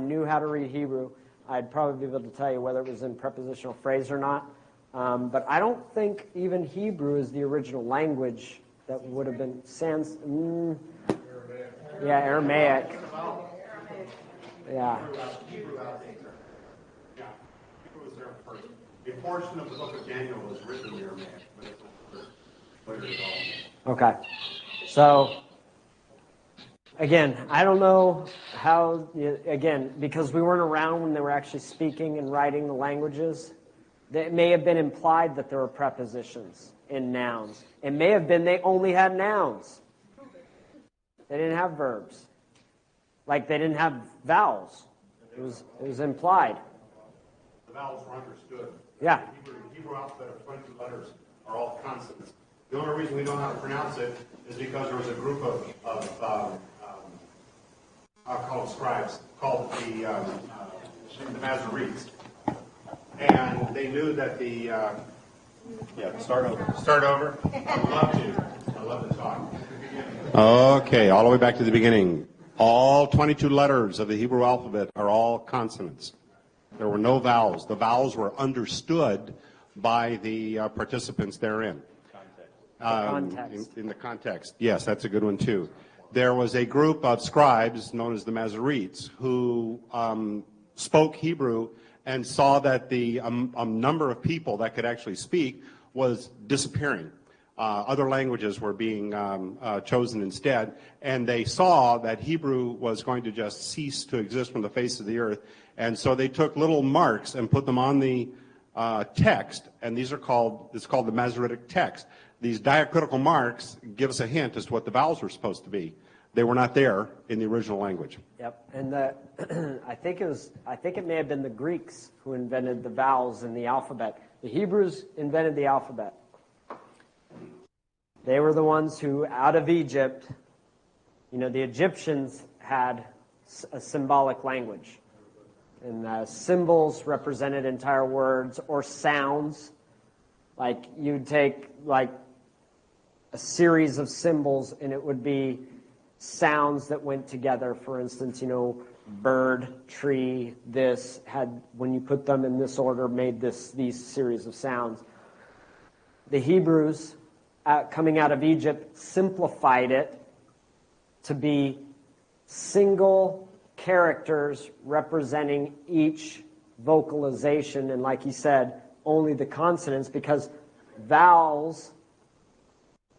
knew how to read Hebrew, I'd probably be able to tell you whether it was in prepositional phrase or not. But I don't think even Hebrew is the original language. That would have been yeah, Aramaic. Yeah. Hebrew was there first. A portion of the book of Daniel was written in Aramaic, but it's not later at all. Okay. So, again, I don't know how, again, because we weren't around when they were actually speaking and writing the languages, it may have been implied that there were prepositions in nouns. It may have been they only had nouns. They didn't have verbs. Like they didn't have vowels. It was implied. The vowels were understood. Yeah. The Hebrew alphabet of 22 letters are all consonants. The only reason we don't know how to pronounce it is because there was a group of I'll call them scribes, called the Masoretes. And they knew that the... start over. Start over? I'd love to. I'd love to talk. Okay, all the way back to the beginning. All 22 letters of the Hebrew alphabet are all consonants. There were no vowels. The vowels were understood by the participants therein. Context. In the context. Yes, that's a good one too. There was a group of scribes known as the Masoretes who spoke Hebrew and saw that the number of people that could actually speak was disappearing. Other languages were being chosen instead, and they saw that Hebrew was going to just cease to exist from the face of the earth, and so they took little marks and put them on the text, and it's called the Masoretic text. These diacritical marks give us a hint as to what the vowels were supposed to be. They were not there in the original language. Yep, and I think it may have been the Greeks who invented the vowels in the alphabet. The Hebrews invented the alphabet. They were the ones who, out of Egypt, the Egyptians had a symbolic language, and symbols represented entire words or sounds. Like you'd take like a series of symbols, and it would be sounds that went together. For instance, bird, tree, this had, when you put them in this order, made these series of sounds. The Hebrews, coming out of Egypt, simplified it to be single characters representing each vocalization, and like he said, only the consonants, because vowels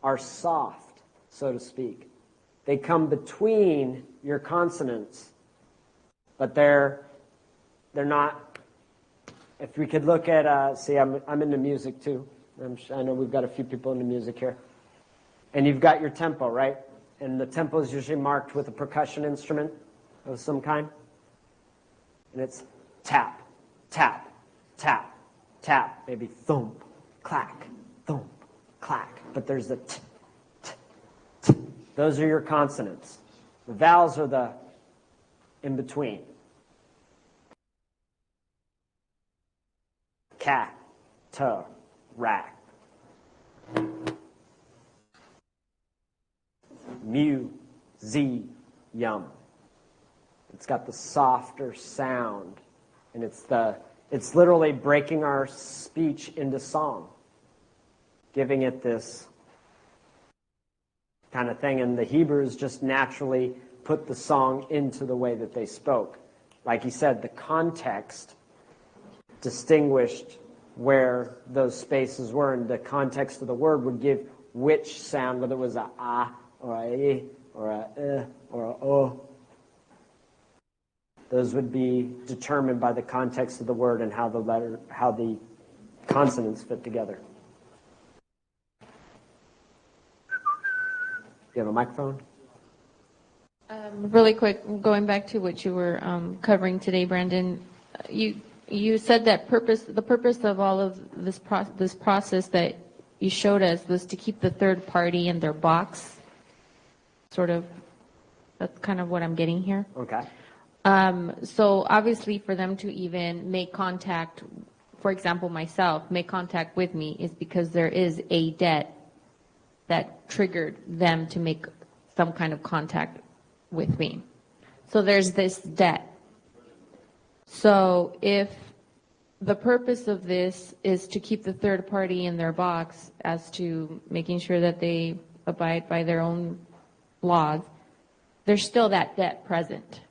are soft, so to speak. They come between your consonants, but they're not. If we could look at, see, I'm into music too. I know we've got a few people into music here. And you've got your tempo, right? And the tempo is usually marked with a percussion instrument of some kind. And it's tap, tap, tap, tap, maybe thump, clack, thump, clack. But there's the t, t, t. Those are your consonants. The vowels are the in-between. Cat, ta, rack. Mu, z, yum. It's got the softer sound, and it's literally breaking our speech into song, giving it this kind of thing. And the Hebrews just naturally put the song into the way that they spoke. Like he said, the context distinguished where those spaces were, and the context of the word would give which sound, whether it was a ah or a e or a or a o. Those would be determined by the context of the word and how the consonants fit together. You have a microphone? Really quick, going back to what you were covering today, Brandon, you said that the purpose of all of this process that you showed us was to keep the third party in their box. Sort of, that's kind of what I'm getting here. Okay. So obviously for them to even make contact, for example, myself, make contact with me is because there is a debt that triggered them to make some kind of contact with me. So there's this debt. So if the purpose of this is to keep the third party in their box as to making sure that they abide by their own laws, there's still that debt present.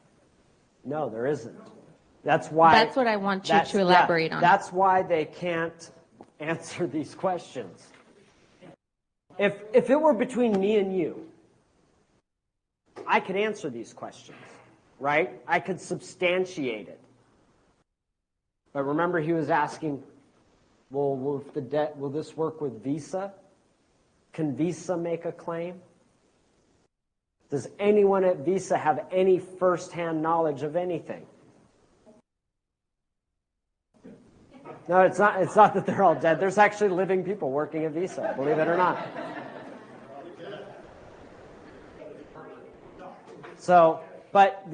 No, there isn't. That's why. That's what I want you to elaborate on. That's why they can't answer these questions. If it were between me and you, I could answer these questions, right? I could substantiate it. But remember, he was asking, well, will this work with Visa? Can Visa make a claim? Does anyone at Visa have any firsthand knowledge of anything? No, it's not that they're all dead. There's actually living people working at Visa, believe it or not. So, but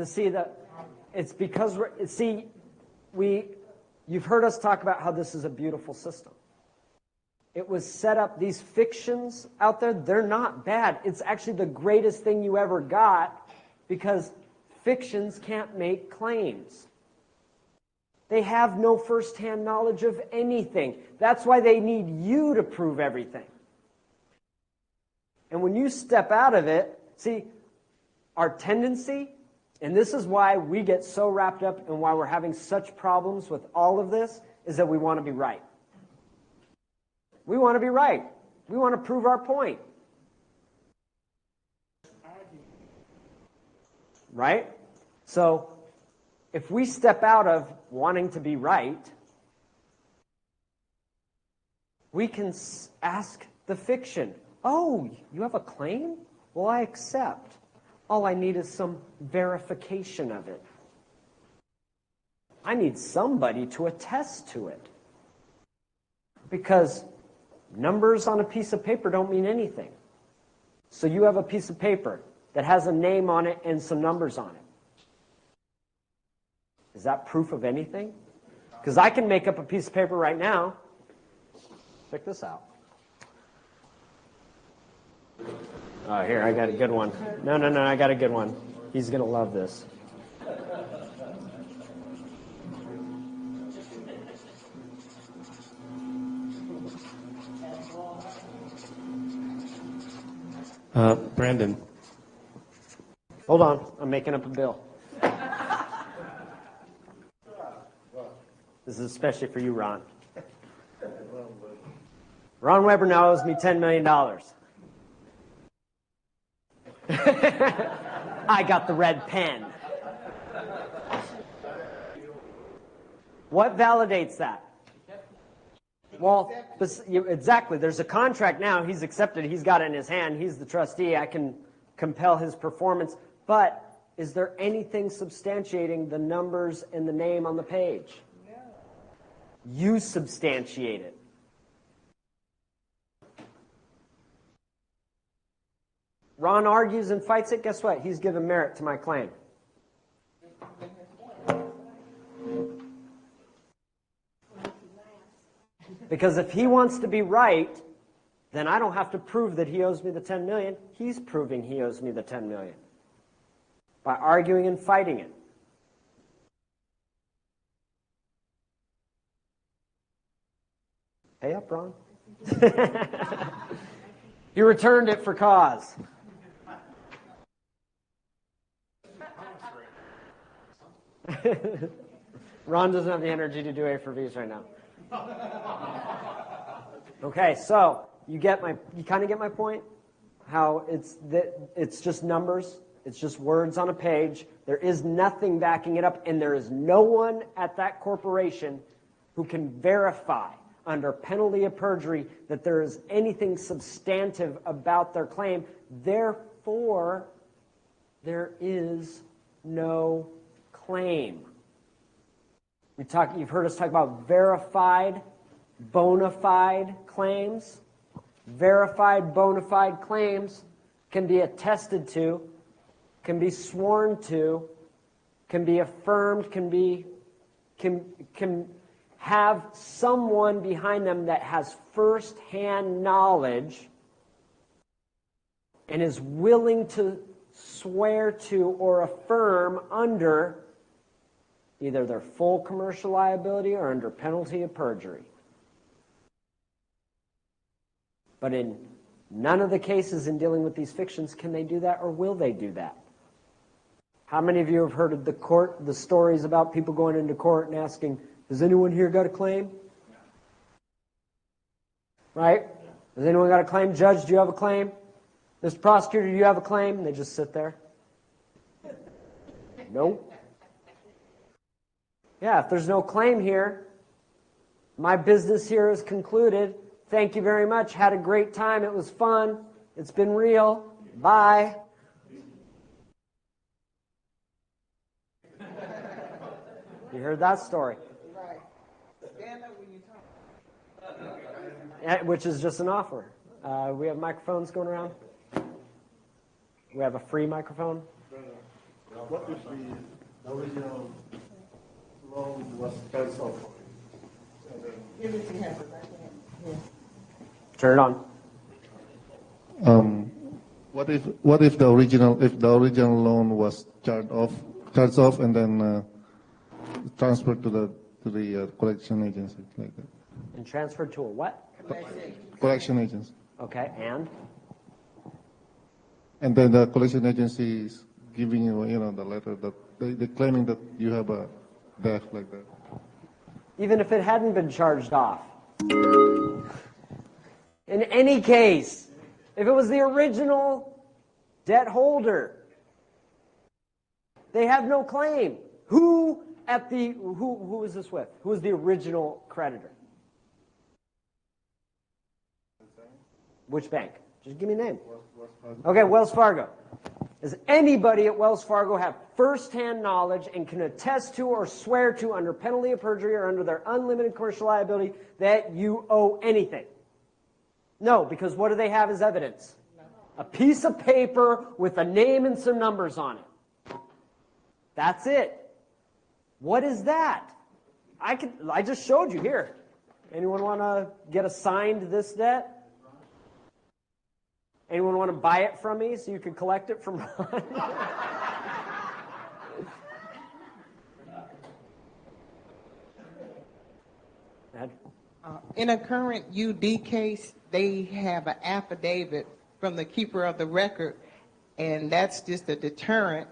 it's because you've heard us talk about how this is a beautiful system. It was set up, these fictions out there, they're not bad. It's actually the greatest thing you ever got because fictions can't make claims. They have no firsthand knowledge of anything. That's why they need you to prove everything. And when you step out of it, see, our tendency, and this is why we get so wrapped up and why we're having such problems with all of this, is that we want to be right. We want to be right. We want to prove our point. Right? So, if we step out of wanting to be right, we can ask the fiction, oh, you have a claim? Well, I accept. All I need is some verification of it. I need somebody to attest to it. Because numbers on a piece of paper don't mean anything. So you have a piece of paper that has a name on it and some numbers on it. Is that proof of anything? Because I can make up a piece of paper right now. Check this out. Oh, here, I got a good one. No, I got a good one. He's going to love this. Brandon. Hold on, I'm making up a bill. This is especially for you, Ron. Ron Weber now owes me $10 million. I got the red pen. What validates that? Well, exactly. There's a contract now. He's accepted. He's got it in his hand. He's the trustee. I can compel his performance. But is there anything substantiating the numbers and the name on the page? No. You substantiate it. Ron argues and fights it. Guess what? He's given merit to my claim. Because if he wants to be right, then I don't have to prove that he owes me the $10 million. He's proving he owes me the $10 million by arguing and fighting it. Pay up, Ron. You returned it for cause. Ron doesn't have the energy to do A for V's right now. Okay, so you kind of get my point? How it's just numbers, it's just words on a page. There is nothing backing it up, and there is no one at that corporation who can verify under penalty of perjury that there is anything substantive about their claim. Therefore, there is no claim. You've heard us talk about verified, bona fide claims. Verified, bona fide claims can be attested to, can be sworn to, can be affirmed, can have someone behind them that has first-hand knowledge and is willing to swear to or affirm under either their full commercial liability or under penalty of perjury. But in none of the cases in dealing with these fictions can they do that, or will they do that? How many of you have heard of the stories about people going into court and asking, has anyone here got a claim? Right? Has anyone got a claim? Judge, do you have a claim? Mr. Prosecutor, do you have a claim? And they just sit there. Nope. Yeah, if there's no claim here, my business here is concluded. Thank you very much. Had a great time. It was fun. It's been real. Bye. You heard that story. Right. Stand up when you talk. Yeah, which is just an offer. We have microphones going around. We have a free microphone. What if the original loan was canceled? Give it to him. Yeah. Turn it on. What if the original loan was charged off and then transferred to the collection agency like that? And transferred to a what? Collection agency. Okay, and? And then the collection agency is giving you, the letter that they're claiming that you have a debt like that. Even if it hadn't been charged off. In any case, if it was the original debt holder, they have no claim. Who is this with? Who is the original creditor? Which bank? Just give me a name. Okay, Wells Fargo. Does anybody at Wells Fargo have first-hand knowledge and can attest to or swear to under penalty of perjury or under their unlimited commercial liability that you owe anything? No, because what do they have as evidence? A piece of paper with a name and some numbers on it. That's it. What is that? I just showed you here. Anyone want to get assigned this debt? Anyone want to buy it from me so you can collect it from Ron? In a current UD case, they have an affidavit from the keeper of the record, and that's just a deterrent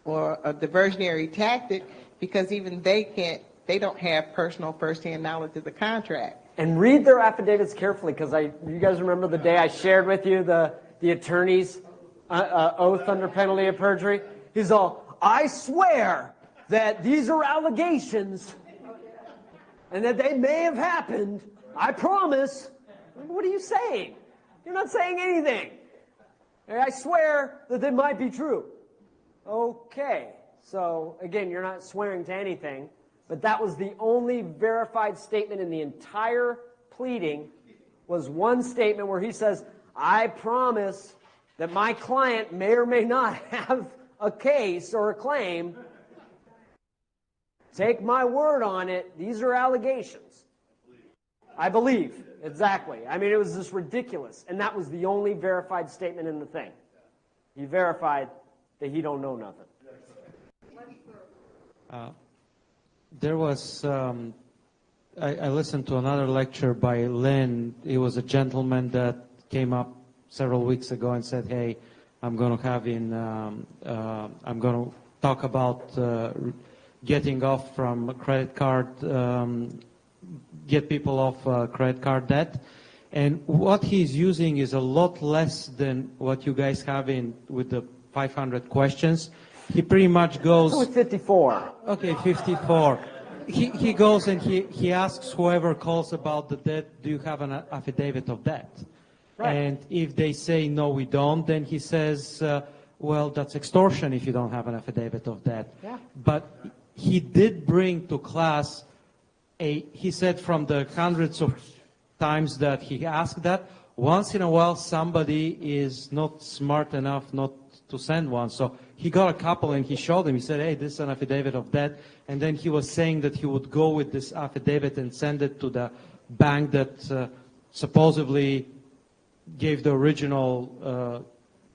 or a diversionary tactic because even they don't have personal first-hand knowledge of the contract. And read their affidavits carefully, because you guys remember the day I shared with you the attorney's oath under penalty of perjury? He's all, I swear that these are allegations and that they may have happened. I promise. What are you saying? You're not saying anything. I swear that they might be true. Okay. So, again, you're not swearing to anything. But that was the only verified statement in the entire pleading, was one statement where he says, I promise that my client may or may not have a case or a claim. Take my word on it. These are allegations. I believe. Exactly. I mean, it was just ridiculous. And that was the only verified statement in the thing. He verified that he don't know nothing. There was, I listened to another lecture by Lynn. He was a gentleman that came up several weeks ago and said, hey, I'm going to talk about getting off from credit card, get people off credit card debt. And what he's using is a lot less than what you guys have in with the 500 questions. He pretty much goes... With 54. Okay, 54. He goes and he asks whoever calls about the debt, do you have an affidavit of debt? Right. And if they say, no, we don't, then he says, well, that's extortion if you don't have an affidavit of debt. Yeah. But he did bring to class he said from the hundreds of times that he asked that, once in a while somebody is not smart enough not to send one. So he got a couple and he showed them. He said, hey, this is an affidavit of debt. And then he was saying that he would go with this affidavit and send it to the bank that supposedly gave the original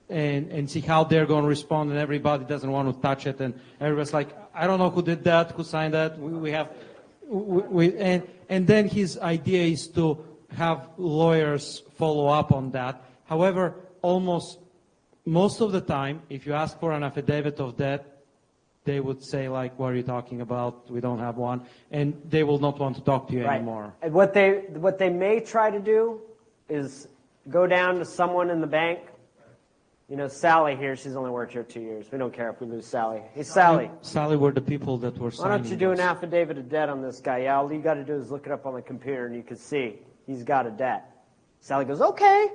and see how they're going to respond. And everybody doesn't want to touch it. And everybody's like, I don't know who did that, who signed that. And then his idea is to have lawyers follow up on that. However, most of the time, if you ask for an affidavit of debt, they would say, like, what are you talking about? We don't have one. And they will not want to talk to you anymore. And what they may try to do is go down to someone in the bank. You know, Sally here, she's only worked here 2 years. We don't care if we lose Sally. Hey, Sally. Sally were the people that were signing. Why don't you do an this. affidavit of debt on this guy? Yeah, all you got to do is look it up on the computer and you can see he's got a debt. Sally goes, okay,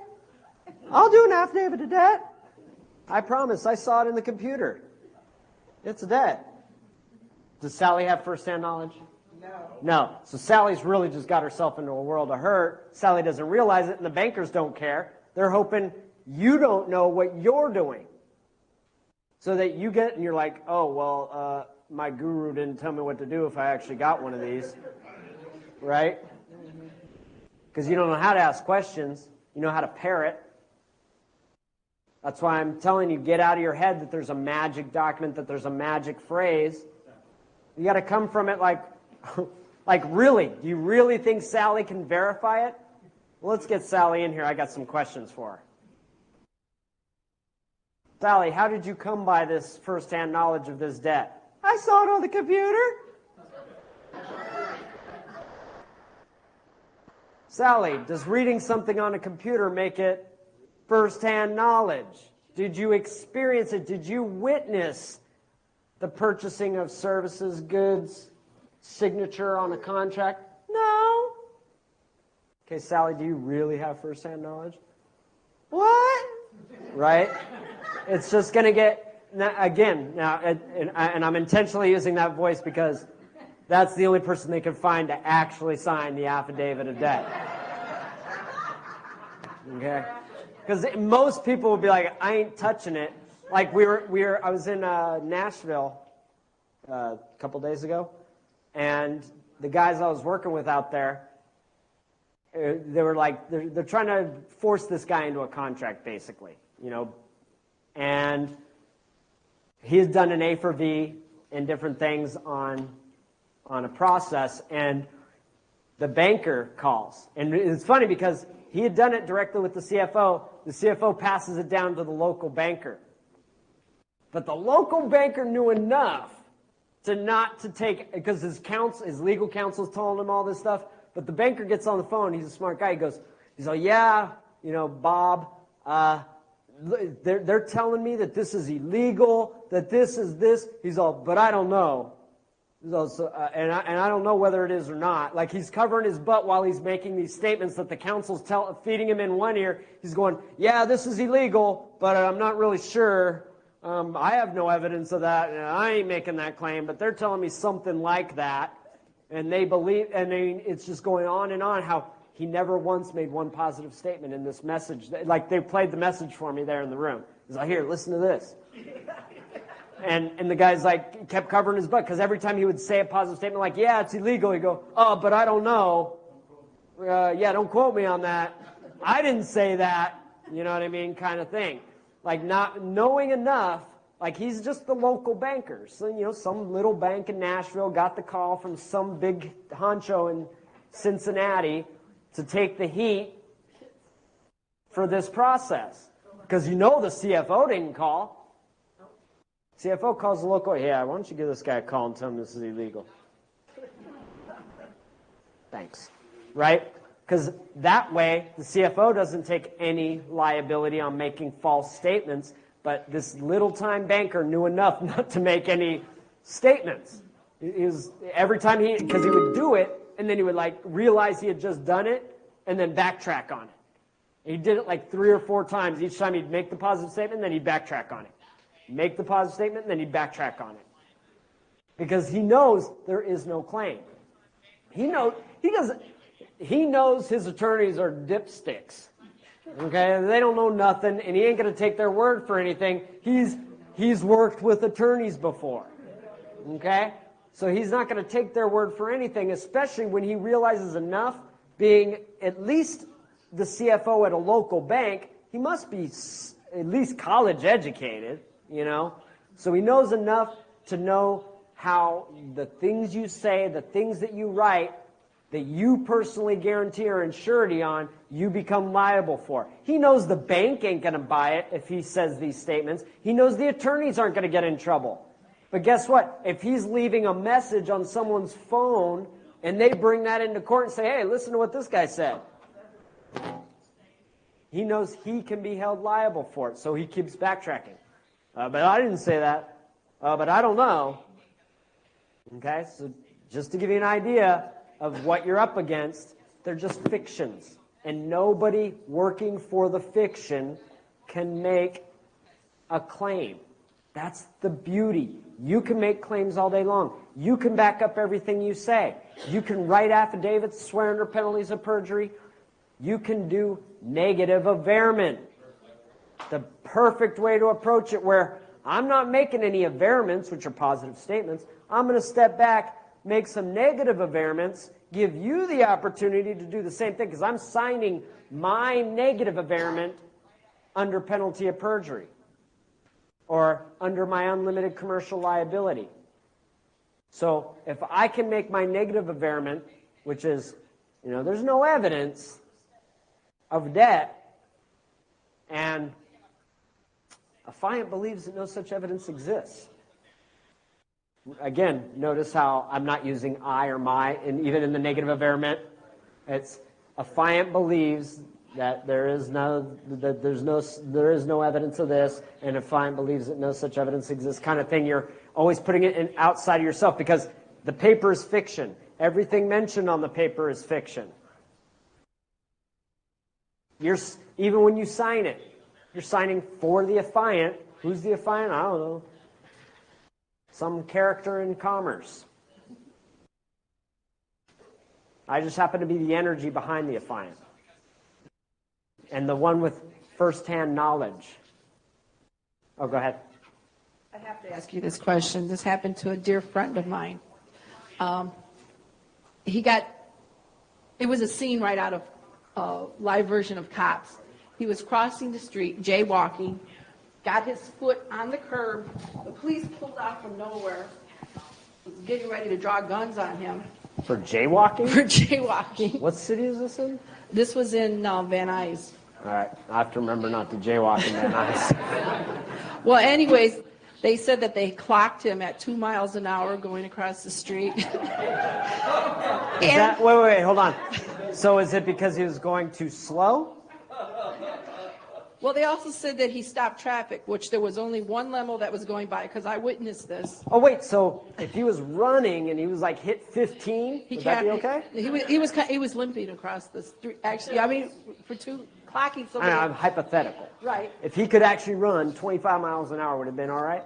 I'll do an affidavit of debt. I promise, I saw it in the computer. It's a debt. Does Sally have first-hand knowledge? No. So Sally's really just got herself into a world of hurt. Sally doesn't realize it, and the bankers don't care. They're hoping you don't know what you're doing. So that you get, and you're like, oh, well, my guru didn't tell me what to do if I actually got one of these. Right? Because you don't know how to ask questions. You know how to parrot. That's why I'm telling you, get out of your head that there's a magic document, that there's a magic phrase. You got to come from it like, like really, do you really think Sally can verify it? Well, let's get Sally in here. I got some questions for her. Sally, how did you come by this first-hand knowledge of this debt? I saw it on the computer. Sally, does reading something on a computer make it first-hand knowledge? Did you experience it? Did you witness the purchasing of services, goods, signature on a contract? No. Okay, Sally, do you really have first-hand knowledge? What? Right? It's just going to get, again, now, and I'm intentionally using that voice because that's the only person they can find to actually sign the affidavit of debt. Okay? Because most people would be like, I ain't touching it. Like I was in Nashville a couple days ago, and the guys I was working with out there, they were like, they're trying to force this guy into a contract, basically, you know, and he had done an A for V and different things on a process, and the banker calls, and it's funny because he had done it directly with the CFO. The CFO passes it down to the local banker. But the local banker knew enough to not to take, because his legal counsel's telling him all this stuff, but the banker gets on the phone. He's a smart guy. He's like, yeah, you know, Bob, they're telling me that this is illegal, that this is this. He's all, but I don't know. He's also, and I don't know whether it is or not. Like, he's covering his butt while he's making these statements that the counsel's feeding him in one ear. He's going, yeah, this is illegal, but I'm not really sure. I have no evidence of that, and I ain't making that claim, but they're telling me something like that. And they believe, and it's just going on and on, how he never once made one positive statement in this message. Like, they played the message for me there in the room. He's like, here, listen to this. And the guy's like, kept covering his butt, because every time he would say a positive statement like, yeah, it's illegal, he'd go, oh, but I don't know. Yeah, don't quote me on that. I didn't say that, you know what I mean, kind of thing. Like, not knowing enough, like, he's just the local banker. So, you know, some little bank in Nashville got the call from some big honcho in Cincinnati to take the heat for this process. Because you know the CFO didn't call. CFO calls the local, yeah, why don't you give this guy a call and tell him this is illegal? Thanks. Right? Because that way, the CFO doesn't take any liability on making false statements, but this little-time banker knew enough not to make any statements. Every time because he would do it, and then he would, like, realize he had just done it, and then backtrack on it. And he did it like 3 or 4 times. Each time he'd make the positive statement, and then he'd backtrack on it. Make the positive statement, and then he'd backtrack on it. Because he knows there is no claim. He knows his attorneys are dipsticks. Okay? They don't know nothing, and he ain't going to take their word for anything. He's worked with attorneys before. Okay? So he's not going to take their word for anything, especially when he realizes enough, being at least the CFO at a local bank, he must be at least college educated. You know, so he knows enough to know how the things you say, the things that you write, that you personally guarantee or insurety on, you become liable for. He knows the bank ain't going to buy it if he says these statements. He knows the attorneys aren't going to get in trouble. But guess what? If he's leaving a message on someone's phone and they bring that into court and say, hey, listen to what this guy said, he knows he can be held liable for it, so he keeps backtracking. But I didn't say that. But I don't know. Okay, so just to give you an idea of what you're up against, they're just fictions. And nobody working for the fiction can make a claim. That's the beauty. You can make claims all day long. You can back up everything you say. You can write affidavits, swear under penalties of perjury. You can do negative averment. The perfect way to approach it, where I'm not making any averments, which are positive statements. I'm going to step back, make some negative averments, give you the opportunity to do the same thing, because I'm signing my negative averment under penalty of perjury or under my unlimited commercial liability. So if I can make my negative averment, which is, there's no evidence of debt, and affiant believes that no such evidence exists. Again, notice how I'm not using I or my, and even in the negative averment, it's affiant believes that there is no evidence of this, and affiant believes that no such evidence exists, kind of thing. You're always putting it in outside of yourself, because the paper is fiction. Everything mentioned on the paper is fiction. Even when you sign it, you're signing for the affiant. Who's the affiant? I don't know. Some character in commerce. I just happen to be the energy behind the affiant, and the one with first-hand knowledge. Oh, go ahead. I have to ask you this question. This happened to a dear friend of mine. It was a scene right out of a live version of Cops. He was crossing the street, jaywalking, got his foot on the curb. The police pulled out from nowhere, was getting ready to draw guns on him. For jaywalking? For jaywalking. What city is this in? This was in Van Nuys. All right, I have to remember not to jaywalk in Van Nuys. Well, anyways, they said that they clocked him at 2 miles an hour going across the street. Wait, hold on. So is it because he was going too slow? Well, they also said that he stopped traffic, which there was only one limo that was going by, because I witnessed this. Oh, wait, so if he was running and he was like hit 15, would that be okay? He was limping across the street. Actually, I mean, clocking somebody. I'm hypothetical. Right. If he could actually run 25 miles an hour, would it have been all right?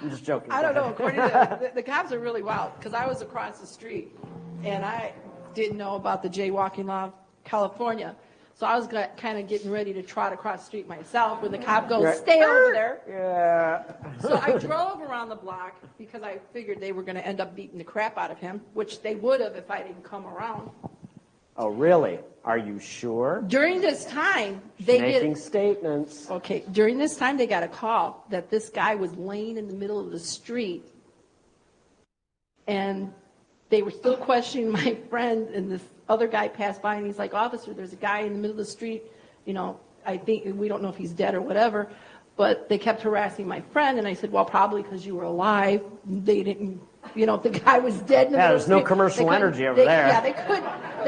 I'm just joking. I don't know. According to the cops are really wild, because I was across the street, and I didn't know about the jaywalking law of California. So I was kind of getting ready to trot across the street myself when the cop goes, stay over there. Yeah. So I drove around the block because I figured they were going to end up beating the crap out of him, which they would have if I didn't come around. Oh, really? Are you sure? During this time, Making statements. Okay, during this time, they got a call that this guy was laying in the middle of the street, and they were still questioning my friend, and this other guy passed by, and he's like, officer, there's a guy in the middle of the street, I think, we don't know if he's dead or whatever, but they kept harassing my friend, and I said, well, probably because you were alive. They didn't, if the guy was dead in the middle of the street. There's no commercial energy over there. Yeah, they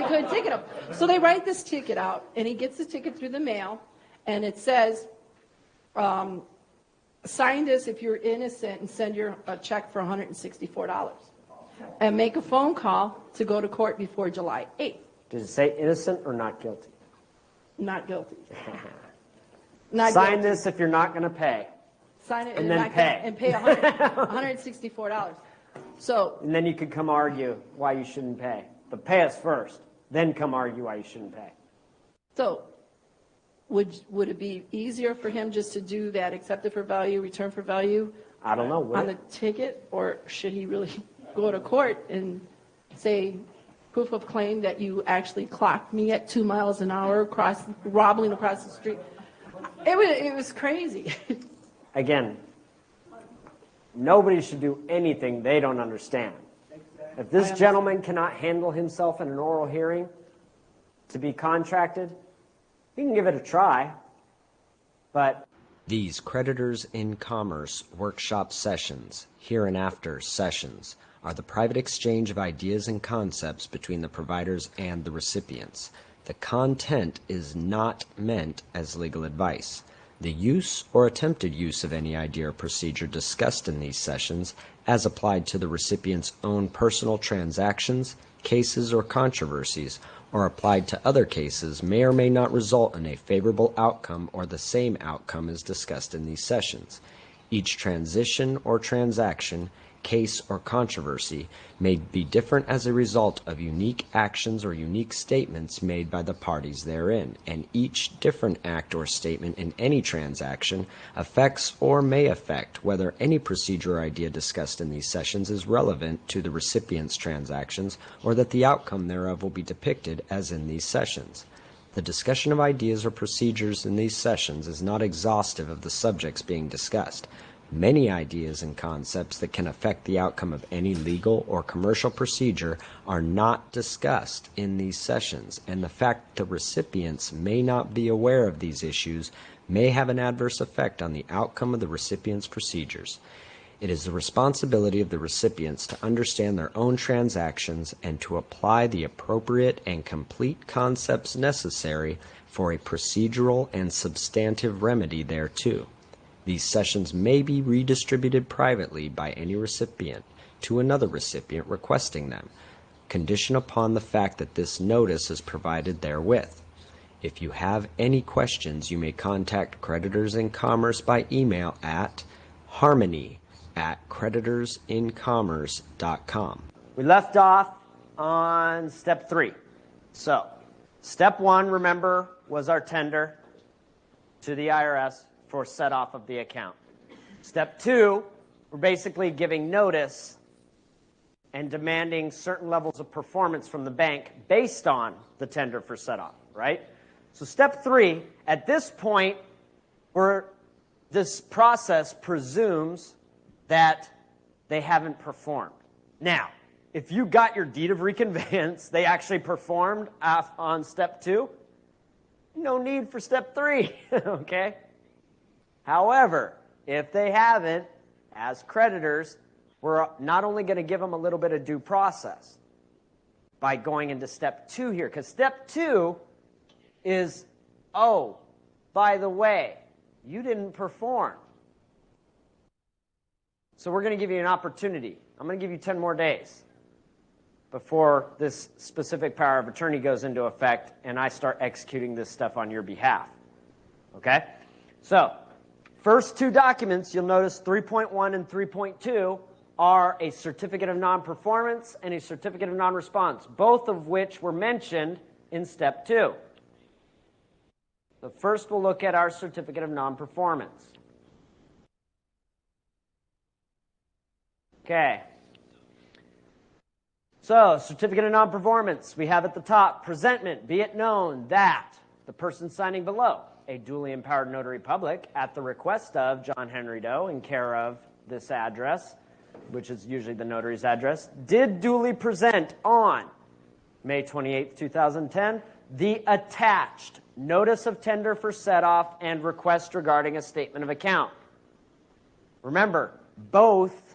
couldn't ticket him. So they write this ticket out, and he gets the ticket through the mail, and it says, sign this if you're innocent and send a check for $164. And make a phone call to go to court before July 8th. Does it say innocent or not guilty? Not guilty. Sign this if you're not going to pay. Sign it and then pay. And pay $164. So. And then you could come argue why you shouldn't pay. But pay us first, then come argue why you shouldn't pay. So, would it be easier for him just to do that, accept it for value, return for value? I don't know. On the ticket, or should he really go to court and say proof of claim that you actually clocked me at 2 miles an hour wobbling across the street? It was crazy. Again, Nobody should do anything they don't understand. If this gentleman cannot handle himself in an oral hearing to be contracted, he can give it a try, but... These Creditors in Commerce workshop sessions, hereinafter sessions, are the private exchange of ideas and concepts between the providers and the recipients. The content is not meant as legal advice. The use or attempted use of any idea or procedure discussed in these sessions, as applied to the recipient's own personal transactions, cases, or controversies, or applied to other cases, may or may not result in a favorable outcome or the same outcome as discussed in these sessions. Each transition or transaction, case, or controversy may be different as a result of unique actions or unique statements made by the parties therein, and each different act or statement in any transaction affects or may affect whether any procedure or idea discussed in these sessions is relevant to the recipient's transactions or that the outcome thereof will be depicted as in these sessions. The discussion of ideas or procedures in these sessions is not exhaustive of the subjects being discussed. Many ideas and concepts that can affect the outcome of any legal or commercial procedure are not discussed in these sessions, and the fact that the recipients may not be aware of these issues may have an adverse effect on the outcome of the recipient's procedures. It is the responsibility of the recipients to understand their own transactions and to apply the appropriate and complete concepts necessary for a procedural and substantive remedy thereto. These sessions may be redistributed privately by any recipient to another recipient requesting them, condition upon the fact that this notice is provided therewith. If you have any questions, you may contact Creditors in Commerce by email at harmony@creditorsincommerce.com. We left off on step 3. So, step 1, remember, was our tender to the IRS for set off of the account. Step 2, we're basically giving notice and demanding certain levels of performance from the bank based on the tender for set off, right? So step 3, at this point, this process presumes that they haven't performed. Now, if you got your deed of reconveyance, they actually performed on step 2, no need for step 3, okay? However, if they haven't, as creditors, we're not only going to give them a little bit of due process by going into step 2 here, because step 2 is, oh, by the way, you didn't perform. So we're going to give you an opportunity. I'm going to give you 10 more days before this specific power of attorney goes into effect and I start executing this stuff on your behalf. Okay? So, first 2 documents, you'll notice 3.1 and 3.2 are a certificate of non-performance and a certificate of non-response, both of which were mentioned in step 2. So first we'll look at our certificate of non-performance. Okay. So, certificate of non-performance, we have at the top, presentment, be it known that the person signing below, a duly empowered notary public, at the request of John Henry Doe, in care of this address, which is usually the notary's address, did duly present on May 28, 2010, the attached notice of tender for set-off and request regarding a statement of account. Remember, both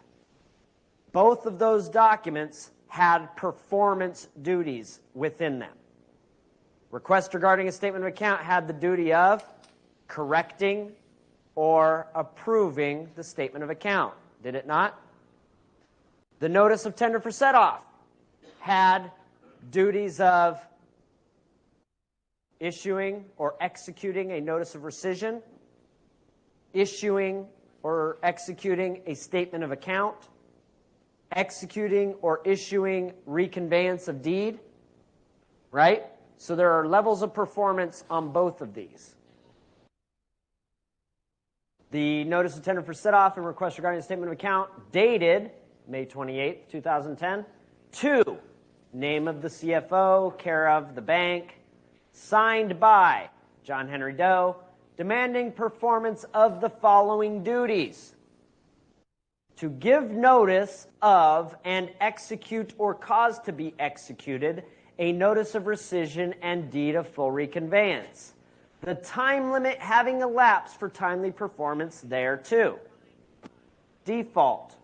of those documents had performance duties within them. Request regarding a statement of account had the duty of correcting or approving the statement of account. Did it not? The notice of tender for set-off had duties of issuing or executing a notice of rescission, issuing or executing a statement of account, executing or issuing reconveyance of deed, right? So there are levels of performance on both of these. The notice of tender for set-off and request regarding a statement of account dated May 28, 2010. 2, name of the CFO, care of the bank, signed by John Henry Doe, demanding performance of the following duties. to give notice of and execute or cause to be executed a notice of rescission and deed of full reconveyance, the time limit having elapsed for timely performance thereto. Default,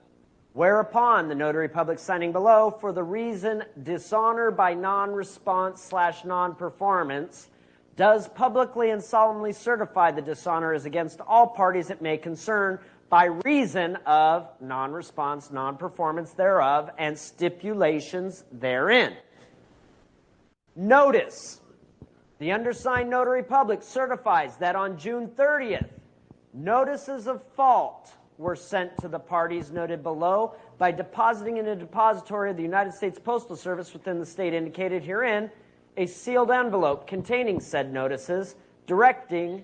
whereupon the notary public signing below, for the reason dishonor by non-response / non-performance, does publicly and solemnly certify the dishonor is against all parties it may concern by reason of non-response, non-performance thereof, and stipulations therein. Notice, the undersigned notary public certifies that on June 30th, notices of fault were sent to the parties noted below by depositing in a depository of the United States Postal Service within the state indicated herein a sealed envelope containing said notices directed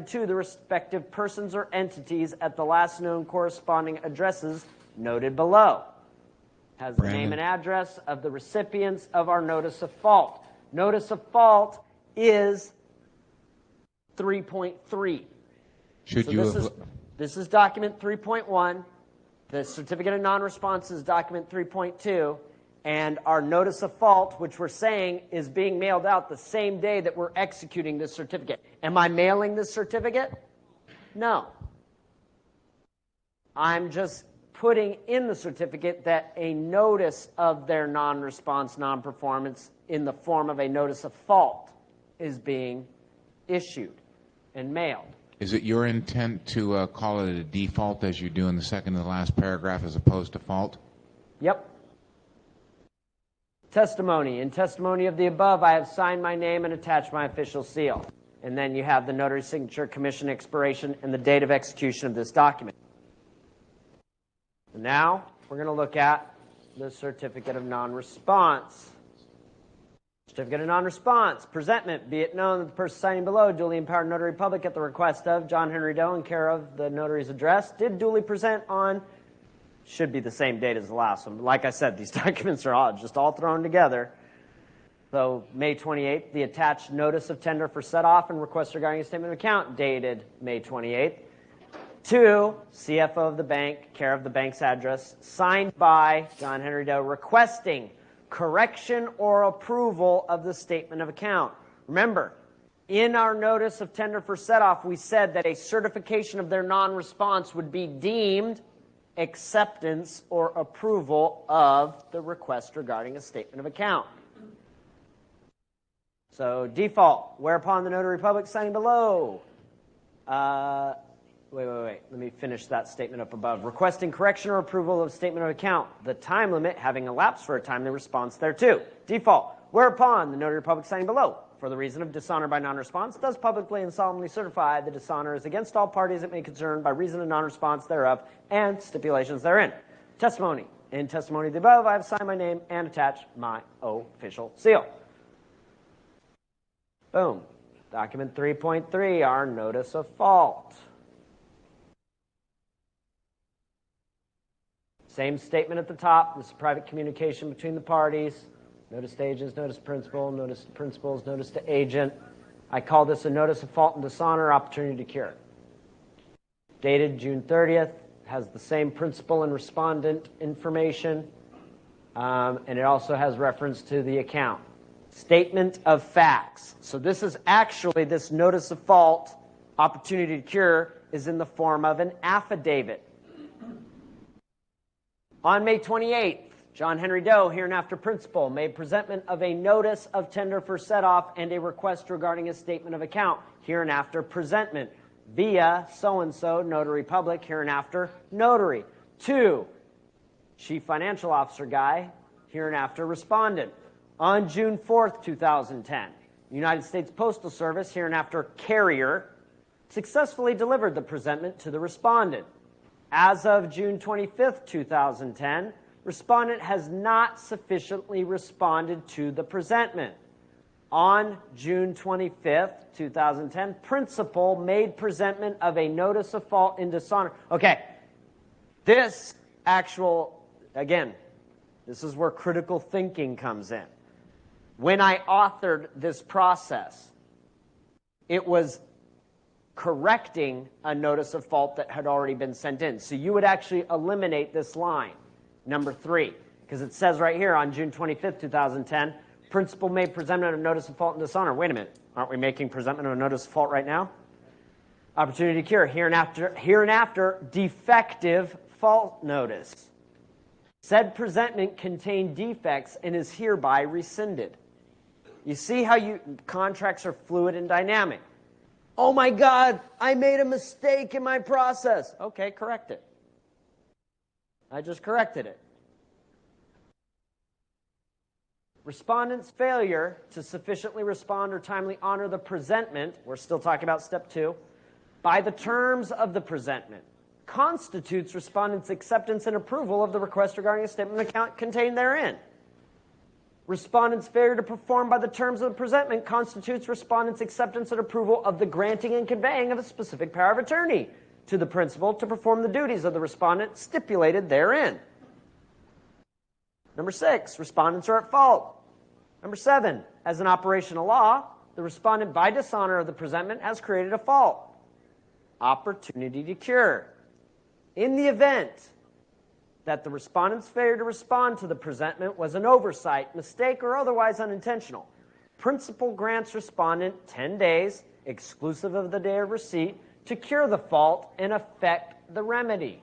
to the respective persons or entities at the last known corresponding addresses noted below. Has the name and address of the recipients of our notice of fault. Notice of fault is 3.3. This is document 3.1. The certificate of non-response is document 3.2. And our notice of fault, which we're saying is being mailed out the same day that we're executing this certificate. Am I mailing this certificate? No. I'm just putting in the certificate that a notice of their non-response, non-performance in the form of a notice of fault is being issued and mailed. Is it your intent to call it a default as you do in the second to the last paragraph as opposed to fault? Yep. Testimony. In testimony of the above, I have signed my name and attached my official seal. And then you have the notary signature, commission expiration, and the date of execution of this document. And now, we're going to look at the certificate of non-response. Certificate of non-response. Presentment. Be it known that the person signing below, duly empowered notary public at the request of John Henry Doe in care of the notary's address, did duly present on, should be the same date as the last one. Like I said, these documents are all thrown together. So May 28th, the attached notice of tender for set-off and request regarding a statement of account dated May 28th. 2, CFO of the bank, care of the bank's address, signed by John Henry Doe requesting correction or approval of the statement of account. Remember, in our notice of tender for set-off, we said that a certification of their non-response would be deemed acceptance or approval of the request regarding a statement of account. So default, whereupon the notary public signing below. Wait. Let me finish that statement up above. Requesting correction or approval of statement of account. The time limit having elapsed for a timely response thereto. Default, whereupon the notary public signing below, for the reason of dishonor by non-response, does publicly and solemnly certify the dishonor is against all parties it may concern by reason of non-response thereof and stipulations therein. Testimony. In testimony of the above, I have signed my name and attached my official seal. Boom. Document 3.3, our notice of fault. Same statement at the top. This is private communication between the parties. Notice to agents, notice to principal, notice to principals, notice to agent. I call this a notice of fault and dishonor, opportunity to cure. Dated June 30th, has the same principal and respondent information, and it also has reference to the account. Statement of facts. So this is actually, this notice of fault, opportunity to cure, is in the form of an affidavit. On May 28th, John Henry Doe, hereinafter principal, made presentment of a notice of tender for set-off and a request regarding a statement of account, hereinafter presentment, via so-and-so, notary public, hereinafter notary. 2, chief financial officer guy, hereinafter respondent. On June 4th, 2010, United States Postal Service, hereinafter carrier, successfully delivered the presentment to the respondent. As of June 25th, 2010, respondent has not sufficiently responded to the presentment. On June 25th, 2010, principal made presentment of a notice of fault in dishonor. Okay, this actual, again, this is where critical thinking comes in. When I authored this process, it was correcting a notice of fault that had already been sent in. So you would actually eliminate this line, number 3, because it says right here on June 25th, 2010, principal made presentment of notice of fault and dishonor. Wait a minute, aren't we making presentment of a notice of fault right now? Opportunity to cure, hereinafter defective fault notice. Said presentment contained defects and is hereby rescinded. You see how contracts are fluid and dynamic. Oh my God, I made a mistake in my process. Okay, correct it. I just corrected it. Respondent's failure to sufficiently respond or timely honor the presentment, we're still talking about step 2, by the terms of the presentment, constitutes respondent's acceptance and approval of the request regarding a statement of account contained therein. Respondent's failure to perform by the terms of the presentment constitutes respondent's acceptance and approval of the granting and conveying of a specific power of attorney to the principal to perform the duties of the respondent stipulated therein. Number 6, respondents are at fault. Number 7, as an operational law, the respondent by dishonor of the presentment has created a fault. Opportunity to cure. In the event that the respondent's failure to respond to the presentment was an oversight, mistake, or otherwise unintentional, principal grants respondent 10 days, exclusive of the day of receipt, to cure the fault and effect the remedy.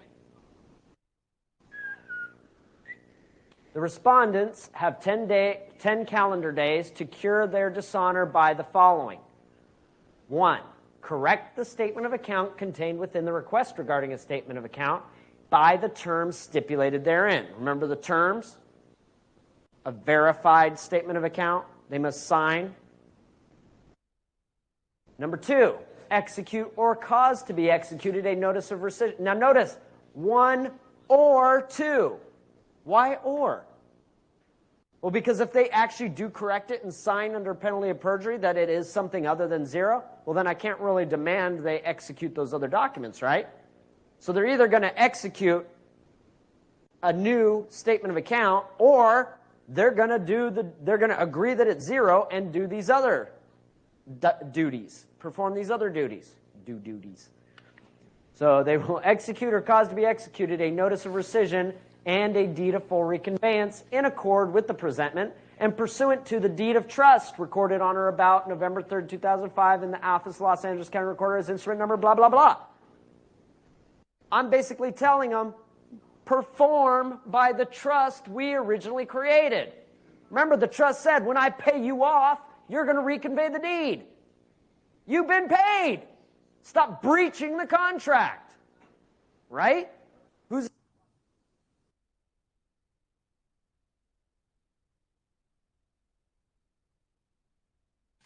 The respondents have 10 calendar days to cure their dishonor by the following. 1, correct the statement of account contained within the request regarding a statement of account by the terms stipulated therein. Remember the terms? A verified statement of account they must sign. Number 2, execute or cause to be executed a notice of rescission. Now notice, 1 or 2. Why or? Well, because if they actually do correct it and sign under penalty of perjury that it is something other than 0, well then I can't really demand they execute those other documents, right? So they're either going to execute a new statement of account, or they're going to agree that it's 0 and do these other duties, perform these other duties, duties. So they will execute or cause to be executed a notice of rescission and a deed of full reconveyance in accord with the presentment and pursuant to the deed of trust recorded on or about November 3rd, 2005 in the Office of Los Angeles County Recorder as instrument number blah, blah, blah. I'm basically telling them, perform by the trust we originally created. Remember, the trust said, when I pay you off, you're going to reconvey the deed. You've been paid. Stop breaching the contract. Right?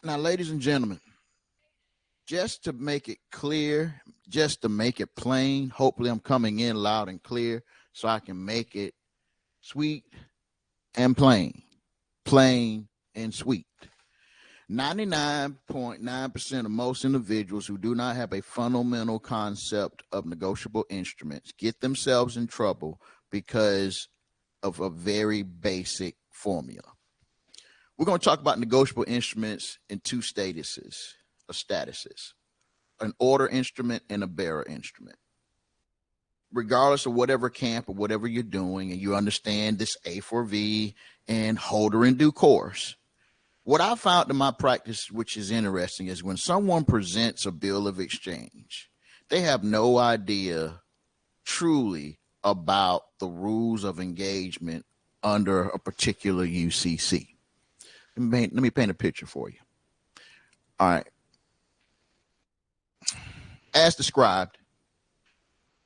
Now, ladies and gentlemen, just to make it clear, just to make it plain, hopefully I'm coming in loud and clear so I can make it sweet and plain, plain and sweet. 99.9% of most individuals who do not have a fundamental concept of negotiable instruments get themselves in trouble because of a very basic formula. We're going to talk about negotiable instruments in 2 statuses, an order instrument and a bearer instrument. Regardless of whatever camp or whatever you're doing, and you understand this A for V and holder in due course, what I found in my practice, which is interesting, is when someone presents a bill of exchange, they have no idea truly about the rules of engagement under a particular UCC. Let me paint a picture for you. All right. As described,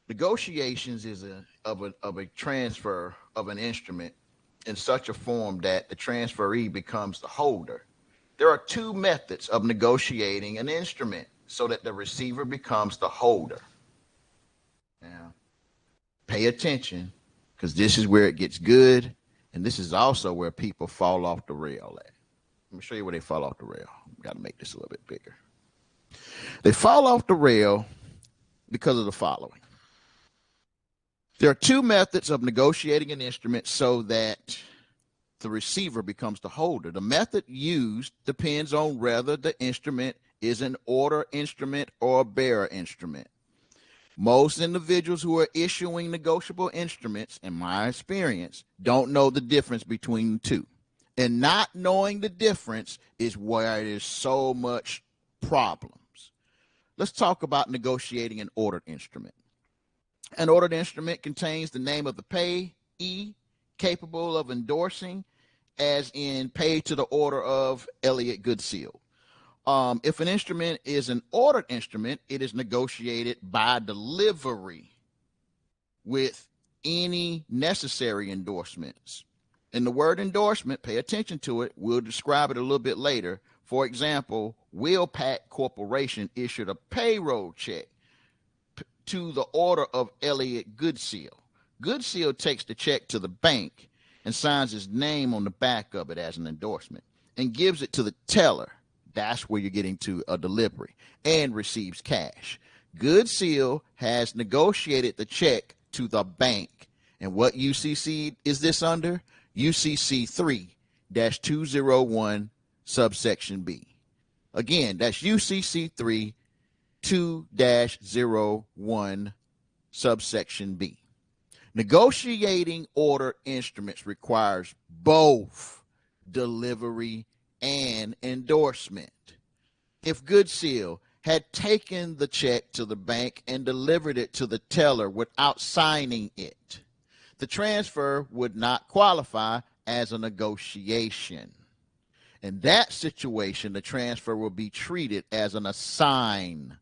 negotiations is of a transfer of an instrument in such a form that the transferee becomes the holder. There are 2 methods of negotiating an instrument so that the receiver becomes the holder. Now, pay attention, because this is where it gets good, and this is also where people fall off the rail at. Let me show you where they fall off the rail. Got to make this a little bit bigger. They fall off the rail because of the following. There are 2 methods of negotiating an instrument so that the receiver becomes the holder. The method used depends on whether the instrument is an order instrument or a bearer instrument. Most individuals who are issuing negotiable instruments, in my experience, don't know the difference between the two. And not knowing the difference is where there's so much problems. Let's talk about negotiating an ordered instrument. An ordered instrument contains the name of the payee capable of endorsing, as in paid to the order of Elliott Goodseal. If an instrument is an ordered instrument, it is negotiated by delivery with any necessary endorsements. And the word endorsement, pay attention to it. We'll describe it a little bit later. For example, Willpack Corporation issued a payroll check to the order of Elliott Goodseal. Goodseal takes the check to the bank and signs his name on the back of it as an endorsement and gives it to the teller. That's where you're getting to a delivery, and receives cash. Goodseal has negotiated the check to the bank. And what UCC is this under? UCC 3-201 subsection B. Again, that's UCC 3-2-01 subsection B. Negotiating order instruments requires both delivery and endorsement. If Goodseal had taken the check to the bank and delivered it to the teller without signing it, the transfer would not qualify as a negotiation. In that situation, the transfer will be treated as an assignment.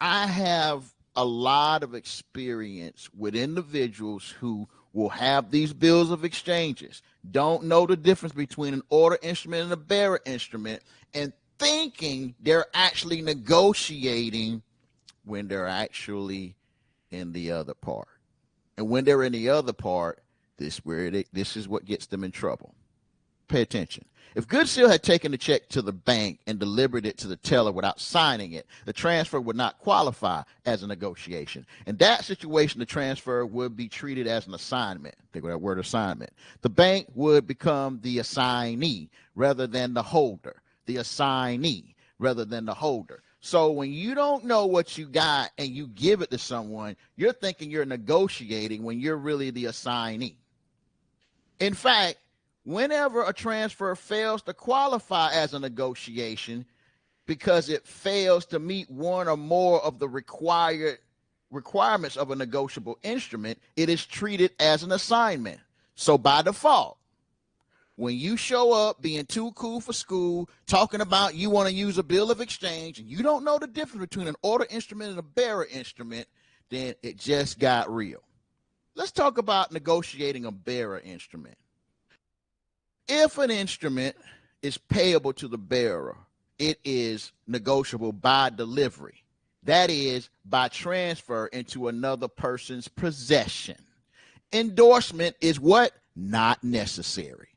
I have a lot of experience with individuals who will have these bills of exchanges, don't know the difference between an order instrument and a bearer instrument, and thinking they're actually negotiating when they're actually in the other part. And when they're in the other part, this is what gets them in trouble. Pay attention. If Goodseal had taken the check to the bank and delivered it to the teller without signing it, the transfer would not qualify as a negotiation. In that situation, the transfer would be treated as an assignment. Think of that word, assignment. The bank would become the assignee rather than the holder. The assignee rather than the holder. So when you don't know what you got and you give it to someone, you're thinking you're negotiating when you're really the assignee. In fact, whenever a transfer fails to qualify as a negotiation because it fails to meet one or more of the requirements of a negotiable instrument, it is treated as an assignment. So by default, when you show up being too cool for school, talking about you want to use a bill of exchange, and you don't know the difference between an order instrument and a bearer instrument, then it just got real. Let's talk about negotiating a bearer instrument. If an instrument is payable to the bearer, it is negotiable by delivery. That is, by transfer into another person's possession. Endorsement is what? Not necessary.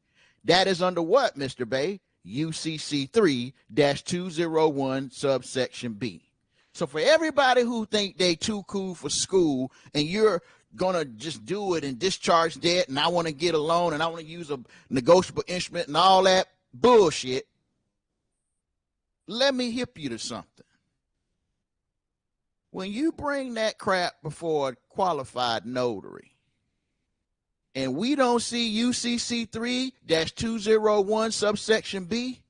That is under what, Mr. Bay? UCC 3-201 subsection B. So for everybody who think they too cool for school and you're gonna just do it and discharge debt and I want to get a loan and I want to use a negotiable instrument and all that bullshit, let me hip you to something. When you bring that crap before a qualified notary and we don't see UCC 3-201 subsection B,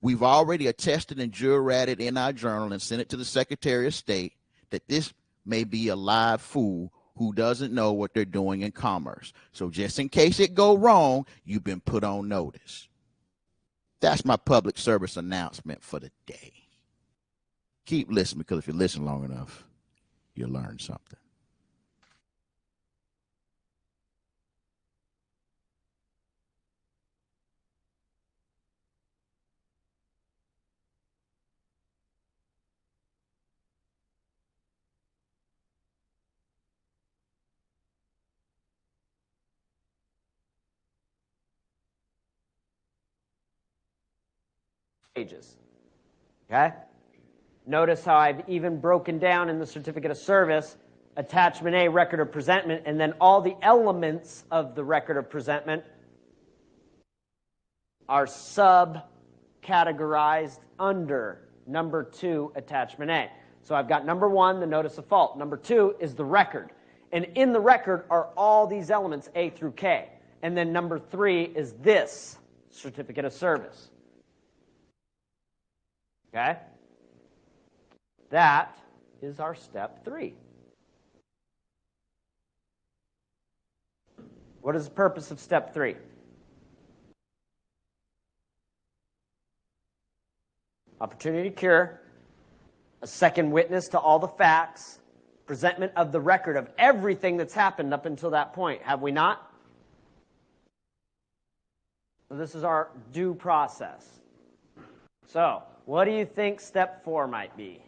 we've already attested and juratted in our journal and sent it to the Secretary of State that this may be a live fool who doesn't know what they're doing in commerce. So just in case it go wrong, you've been put on notice. That's my public service announcement for the day. Keep listening, because if you listen long enough, you'll learn something. Pages. Okay? Notice how I've even broken down in the certificate of service, attachment A, record of presentment, and then all the elements of the record of presentment are subcategories. categorized under number 2, attachment A. So I've got number 1, the notice of fault. Number 2 is the record. And in the record are all these elements, A through K. And then number 3 is this certificate of service. Okay? That is our step 3. What is the purpose of step 3? Opportunity to cure, a second witness to all the facts, presentment of the record of everything that's happened up until that point. Have we not? So this is our due process. So, what do you think step 4 might be?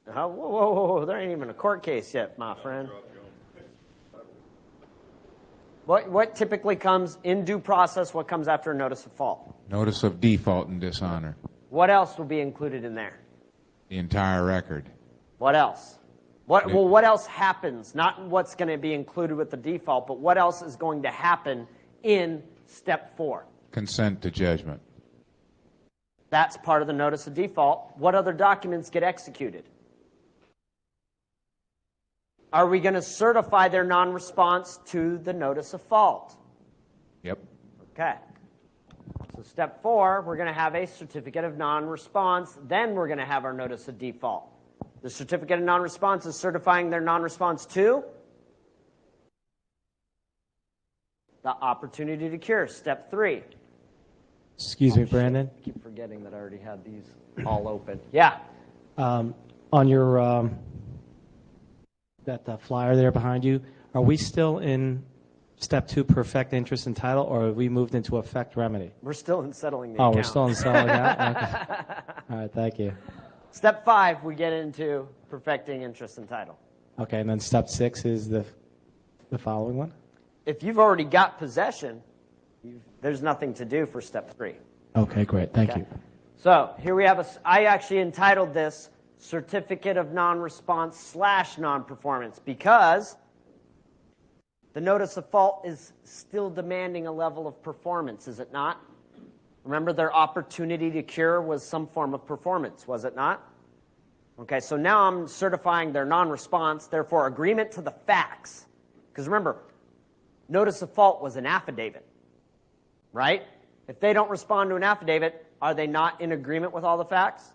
Whoa, whoa, whoa, there ain't even a court case yet, my friend. What typically comes in due process? What comes after a notice of fault? Notice of default and dishonor. What else will be included in there? The entire record. What else? What else happens? Not what's going to be included with the default, but what else is going to happen in step 4? Consent to judgment. That's part of the notice of default. What other documents get executed? Are we going to certify their non-response to the notice of fault? Yep. Okay. So step 4, we're going to have a certificate of non-response. Then we're going to have our notice of default. The certificate of non-response is certifying their non-response to the opportunity to cure. Step 3. Excuse me, Brandon. I keep forgetting that I already had these all open. Yeah. On your that flyer there behind you, are we still in step 2, perfect interest and title, or have we moved into effect remedy? We're still in settling the account. Oh, we're still in settling that? Okay. All right, thank you. Step 5, we get into perfecting interest and title. Okay, and then step 6 is the following one? If you've already got possession, there's nothing to do for step 3. Okay, great. Thank you. So here we have I actually entitled this Certificate of Non-Response / Non-Performance because the notice of fault is still demanding a level of performance, is it not? Remember, their opportunity to cure was some form of performance, was it not? Okay, so now I'm certifying their non-response, therefore agreement to the facts. Because remember, notice of fault was an affidavit, right? If they don't respond to an affidavit, are they not in agreement with all the facts?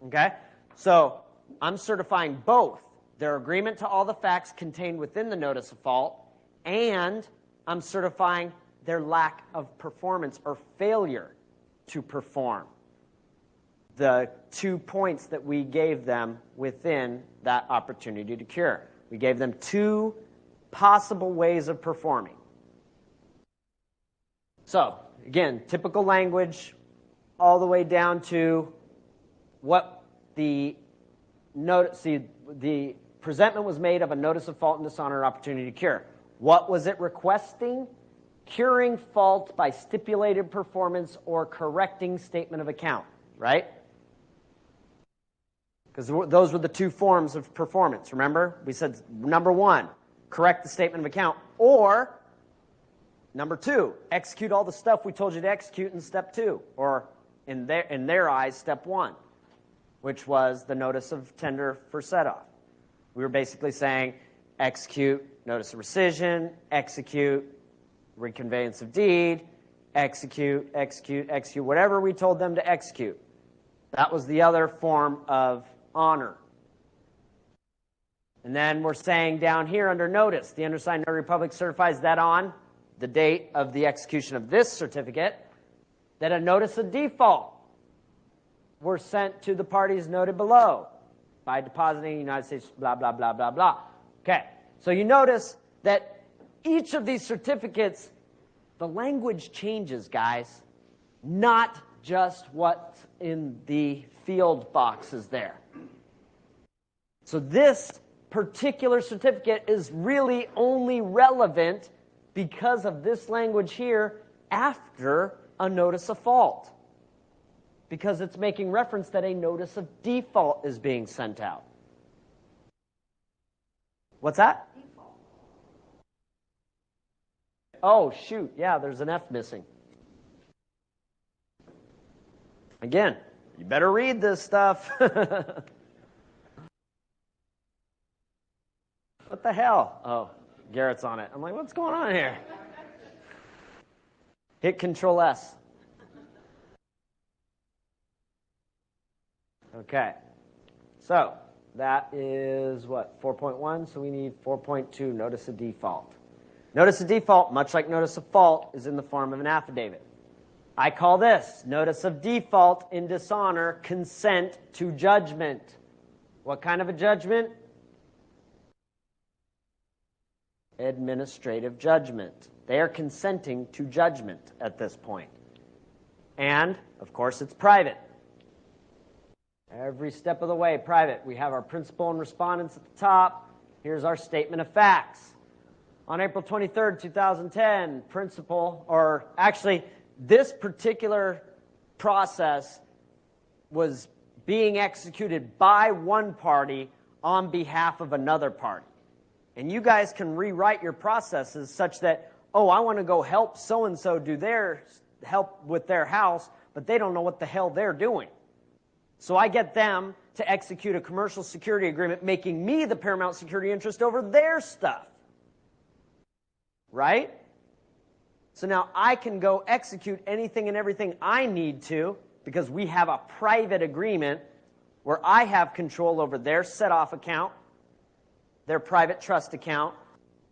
Okay, so I'm certifying both their agreement to all the facts contained within the notice of fault, and I'm certifying their lack of performance or failure to perform the 2 points that we gave them within that opportunity to cure. We gave them 2 possible ways of performing. So, again, typical language all the way down to what the presentment was made of a notice of fault and dishonor opportunity to cure. What was it requesting? Curing fault by stipulated performance or correcting statement of account, right? Because those were the 2 forms of performance, remember? We said, number 1, correct the statement of account, or number 2, execute all the stuff we told you to execute in step 2, or in their eyes, step 1, which was the notice of tender for set-off. We were basically saying, execute notice of rescission, execute reconveyance of deed, execute, whatever we told them to execute. That was the other form of honor. And then we're saying down here under notice, the undersigned notary public certifies that on the date of the execution of this certificate, that a notice of default were sent to the parties noted below by depositing United States, blah, blah, blah, blah, blah. Okay, so you notice that each of these certificates, the language changes, guys, not just what's in the field boxes there. So this particular certificate is really only relevant because of this language here after a notice of fault, because it's making reference that a notice of default is being sent out. What's that? Oh, shoot, yeah, there's an F missing. Again, you better read this stuff. What the hell? Oh, Garrett's on it. I'm like, what's going on here? Hit Control S. Okay. So that is what, 4.1? So we need 4.2, notice of default. Notice of default, much like notice of fault, is in the form of an affidavit. I call this notice of default in dishonor, consent to judgment. What kind of a judgment? Administrative judgment. They are consenting to judgment at this point. And, of course, it's private. Every step of the way, private. We have our principal and respondents at the top. Here's our statement of facts. On April 23rd, 2010, principal, or actually, this particular process was being executed by one party on behalf of another party. And you guys can rewrite your processes such that, oh, I want to go help so-and-so do their help with their house, but they don't know what the hell they're doing. So I get them to execute a commercial security agreement, making me the paramount security interest over their stuff. Right? So now I can go execute anything and everything I need to because we have a private agreement where I have control over their set-off account, their private trust account,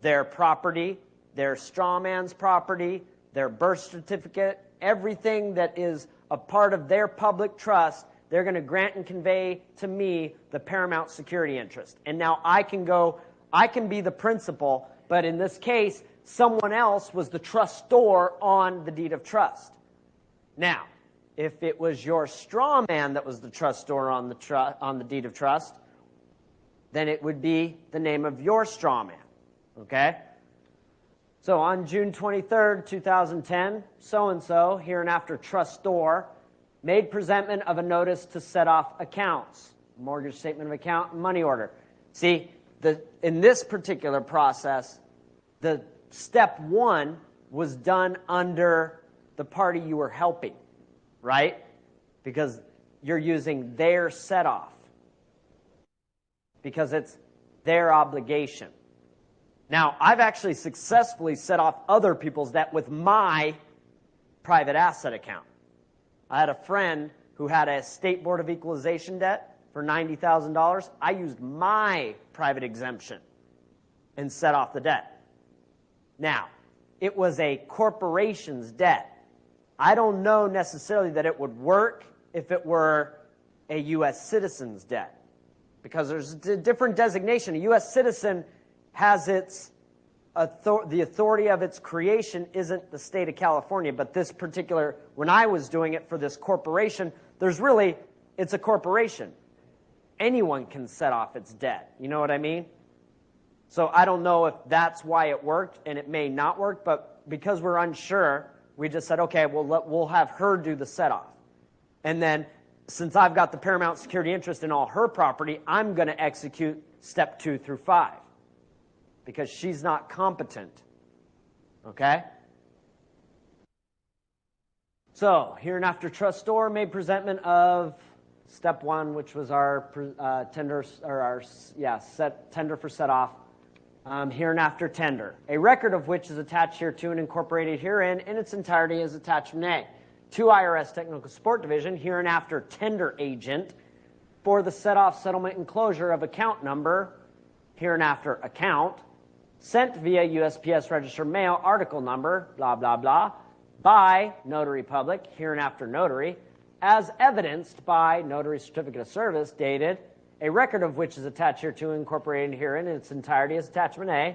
their property, their straw man's property, their birth certificate, everything that is a part of their public trust, they're going to grant and convey to me the paramount security interest. And now I can be the principal, but in this case, someone else was the trustor on the deed of trust. Now, if it was your straw man that was the trustor on the deed of trust, then it would be the name of your straw man. Okay? So on June 23rd, 2010, so-and-so, hereinafter trustor, made presentment of a notice to set off accounts, mortgage statement of account, and money order. See, in this particular process, the step one was done under the party you were helping, right? Because you're using their set-off. Because it's their obligation. Now, I've actually successfully set off other people's debt with my private asset account. I had a friend who had a State Board of Equalization debt for $90,000. I used my private exemption and set off the debt. Now, it was a corporation's debt. I don't know necessarily that it would work if it were a U.S. citizen's debt, because there's a different designation. A U.S. citizen has the authority of its creation isn't the state of California, but this particular, when I was doing it for this corporation, it's a corporation. Anyone can set off its debt. You know what I mean? So I don't know if that's why it worked, and it may not work, but because we're unsure, we just said, okay, we'll have her do the set-off. And then, since I've got the paramount security interest in all her property, I'm going to execute step 2 through 5 because she's not competent. Okay? So, hereinafter trustor made presentment of step 1, which was our tender for set-off. Hereinafter tender, a record of which is attached hereto and incorporated herein in its entirety as attachment A. To IRS Technical Support Division, hereinafter tender agent for the set-off settlement enclosure of account number, hereinafter account, sent via USPS registered mail, article number, blah, blah, blah, by Notary Public, hereinafter notary, as evidenced by Notary Certificate of Service dated, a record of which is attached hereto and incorporated herein in its entirety as attachment A.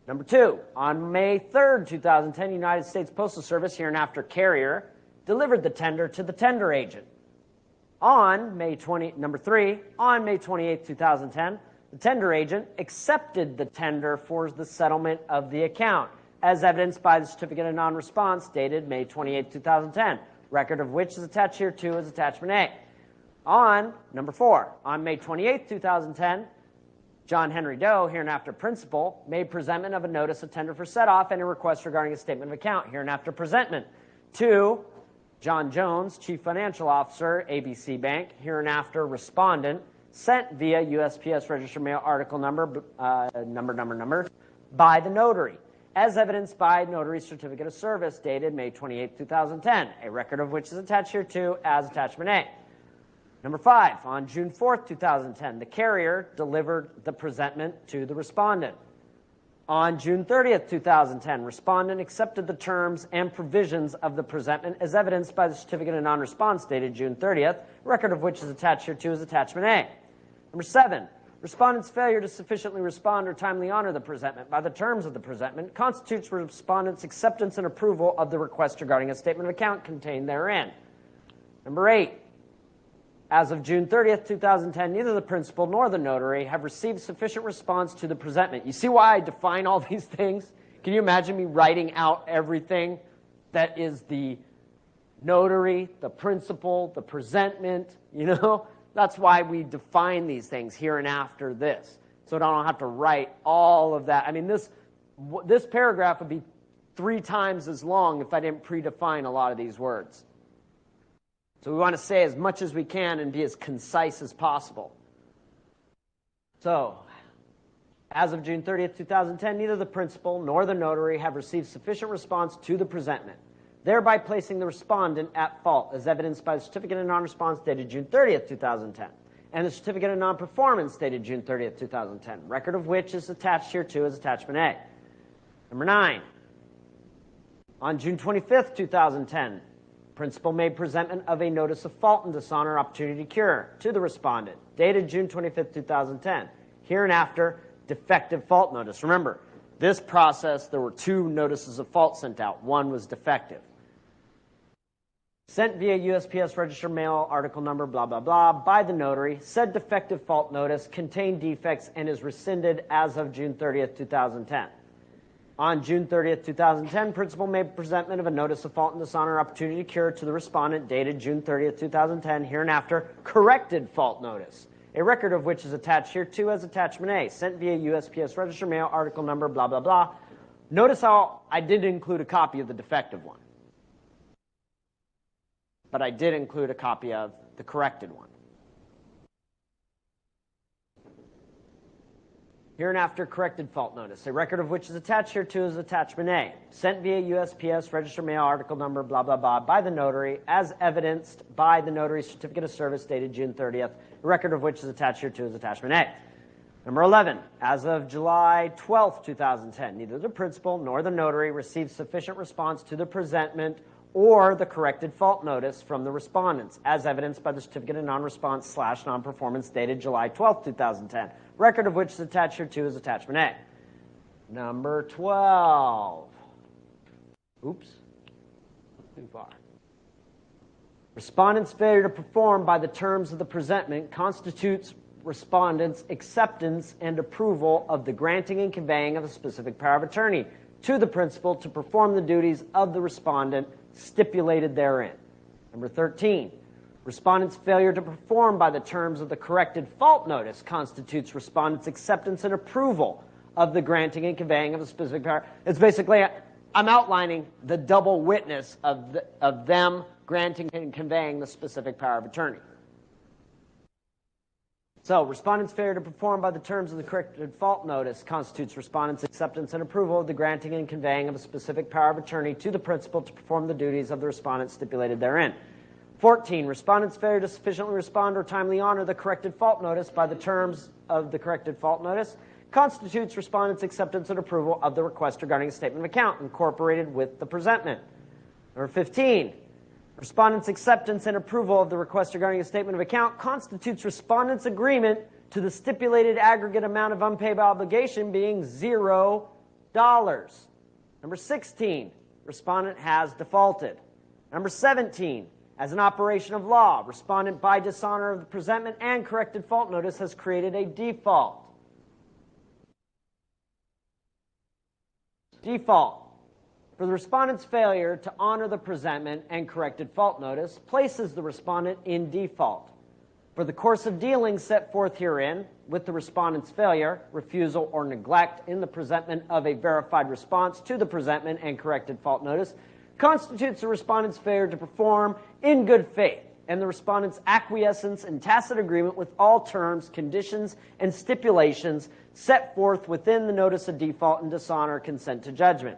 Number 2, on May 3rd, 2010, United States Postal Service, hereinafter carrier, delivered the tender to the tender agent. Number 3, on May 28th, 2010, the tender agent accepted the tender for the settlement of the account, as evidenced by the certificate of non-response dated May 28th, 2010, record of which is attached hereto as attachment A. Number 4, on May 28th, 2010, John Henry Doe, hereinafter principal, made presentment of a notice of tender for set-off and a request regarding a statement of account, hereinafter presentment. 2, John Jones, Chief Financial Officer, ABC Bank, hereinafter respondent, sent via USPS registered mail article number, by the notary, as evidenced by notary certificate of service dated May 28, 2010, a record of which is attached hereto as attachment A. Number 5, on June 4, 2010, the carrier delivered the presentment to the respondent. On June 30, 2010, respondent accepted the terms and provisions of the presentment as evidenced by the certificate of non-response dated June 30th, record of which is attached hereto as attachment A. Number 7, respondent's failure to sufficiently respond or timely honor the presentment by the terms of the presentment constitutes respondent's acceptance and approval of the request regarding a statement of account contained therein. Number 8, as of June 30th, 2010, neither the principal nor the notary have received sufficient response to the presentment. You see why I define all these things? Can you imagine me writing out everything that is the notary, the principal, the presentment, you know? That's why we define these things here and after this, so I don't have to write all of that. I mean, this paragraph would be 3 times as long if I didn't predefine a lot of these words. So we want to say as much as we can and be as concise as possible. So, as of June 30th, 2010, neither the principal nor the notary have received sufficient response to the presentment, thereby placing the respondent at fault, as evidenced by the certificate of non-response dated June 30th, 2010, and the certificate of non-performance dated June 30th, 2010, record of which is attached hereto as attachment A. Number 9, on June 25th, 2010, principal made presentment of a notice of fault and dishonor opportunity to cure to the respondent, dated June 25th, 2010, hereinafter defective fault notice. Remember, this process, there were 2 notices of fault sent out. 1 was defective. Sent via USPS registered mail, article number, blah, blah, blah, by the notary. Said defective fault notice contained defects and is rescinded as of June 30th, 2010. On June 30th, 2010, principal made presentment of a notice of fault and dishonor opportunity to cure to the respondent, dated June 30th, 2010, hereinafter corrected fault notice, a record of which is attached hereto as attachment A, sent via USPS registered mail, article number, blah, blah, blah. Notice how I didn't include a copy of the defective one, but I did include a copy of the corrected one. Hereinafter corrected fault notice, a record of which is attached hereto as attachment A, sent via USPS registered mail, article number, blah, blah, blah, by the notary, as evidenced by the notary's certificate of service dated June 30th, a record of which is attached hereto as attachment A. Number 11, as of July 12th, 2010, neither the principal nor the notary received sufficient response to the presentment or the corrected fault notice from the respondents, as evidenced by the certificate of non-response / non-performance dated July 12th, 2010, record of which is attached hereto as attachment A. Number 12. Oops. Too far. Respondent's failure to perform by the terms of the presentment constitutes respondent's acceptance and approval of the granting and conveying of a specific power of attorney to the principal to perform the duties of the respondent stipulated therein. Number 13. Respondent's failure to perform by the terms of the corrected fault notice constitutes respondent's acceptance and approval of the granting and conveying of a specific power. It's basically, I'm outlining the double witness of them granting and conveying the specific power of attorney. So, respondent's failure to perform by the terms of the corrected fault notice constitutes respondent's acceptance and approval of the granting and conveying of a specific power of attorney to the principal to perform the duties of the respondent stipulated therein. 14, respondent's failure to sufficiently respond or timely honor the corrected fault notice by the terms of the corrected fault notice constitutes respondent's acceptance and approval of the request regarding a statement of account incorporated with the presentment. Number 15, respondent's acceptance and approval of the request regarding a statement of account constitutes respondent's agreement to the stipulated aggregate amount of unpaid obligation being $0. Number 16, respondent has defaulted. Number 17, as an operation of law, respondent by dishonor of the presentment and corrected fault notice has created a default. Default. For the respondent's failure to honor the presentment and corrected fault notice places the respondent in default. For the course of dealing set forth herein, with the respondent's failure, refusal, or neglect in the presentment of a verified response to the presentment and corrected fault notice constitutes the respondent's failure to perform in good faith and the respondent's acquiescence in tacit agreement with all terms, conditions, and stipulations set forth within the notice of default and dishonor consent to judgment,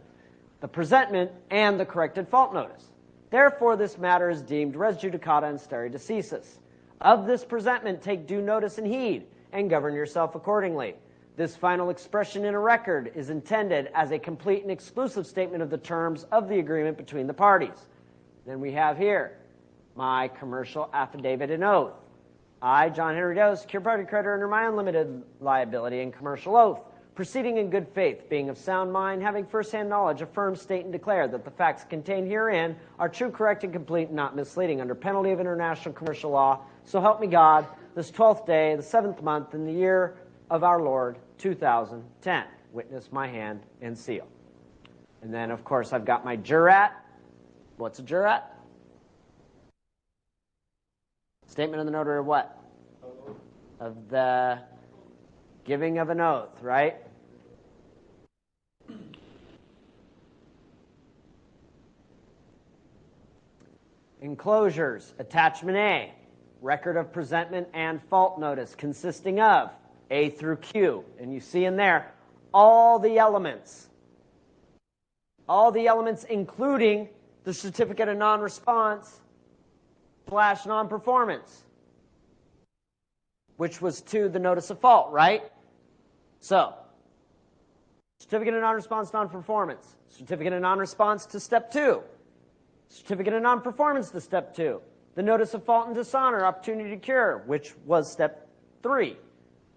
the presentment, and the corrected fault notice. Therefore, this matter is deemed res judicata and stare decisis. Of this presentment, take due notice and heed, and govern yourself accordingly. This final expression in a record is intended as a complete and exclusive statement of the terms of the agreement between the parties. Then we have here my commercial affidavit and oath. I, John Henry Doe, secure party creditor under my unlimited liability and commercial oath, proceeding in good faith, being of sound mind, having first-hand knowledge, affirm, state, and declare that the facts contained herein are true, correct, and complete, and not misleading, under penalty of international commercial law. So help me God, this 12th day, the 7th month, in the year of our Lord, 2010. Witness my hand and seal. And then, of course, I've got my jurat. What's a jurat? Statement of the notary of what? Of the giving of an oath, right? Enclosures, attachment A, record of presentment and fault notice consisting of A through Q. And you see in there all the elements including the certificate of non-response / non-performance, which was to the notice of fault, right? So, certificate of non-response, non-performance, certificate of non-response to step 2, certificate of non-performance to step 2, the notice of fault and dishonor, opportunity to cure, which was step 3,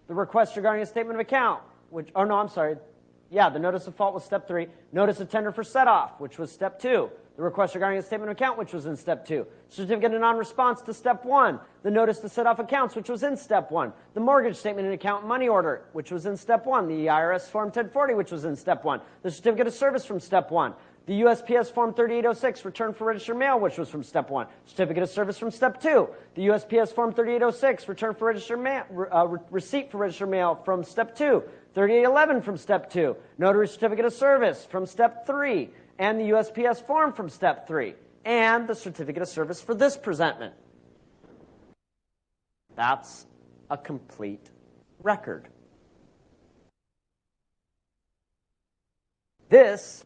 the request regarding a statement of account, the notice of fault was step 3, notice of tender for set-off, which was step 2, the request regarding a statement of account, which was in step 2, certificate of non-response to step 1, the notice to set off accounts, which was in step 1, the mortgage statement and account money order, which was in step 1, the IRS Form 1040, which was in step 1, the certificate of service from step 1, the USPS Form 3806, return for registered mail, which was from step 1, certificate of service from step 2, the USPS Form 3806, return for registered mail, receipt for registered mail from step 2, 3811 from step 2, notary certificate of service from step 3, and the USPS form from step 3, and the certificate of service for this presentment. That's a complete record. This,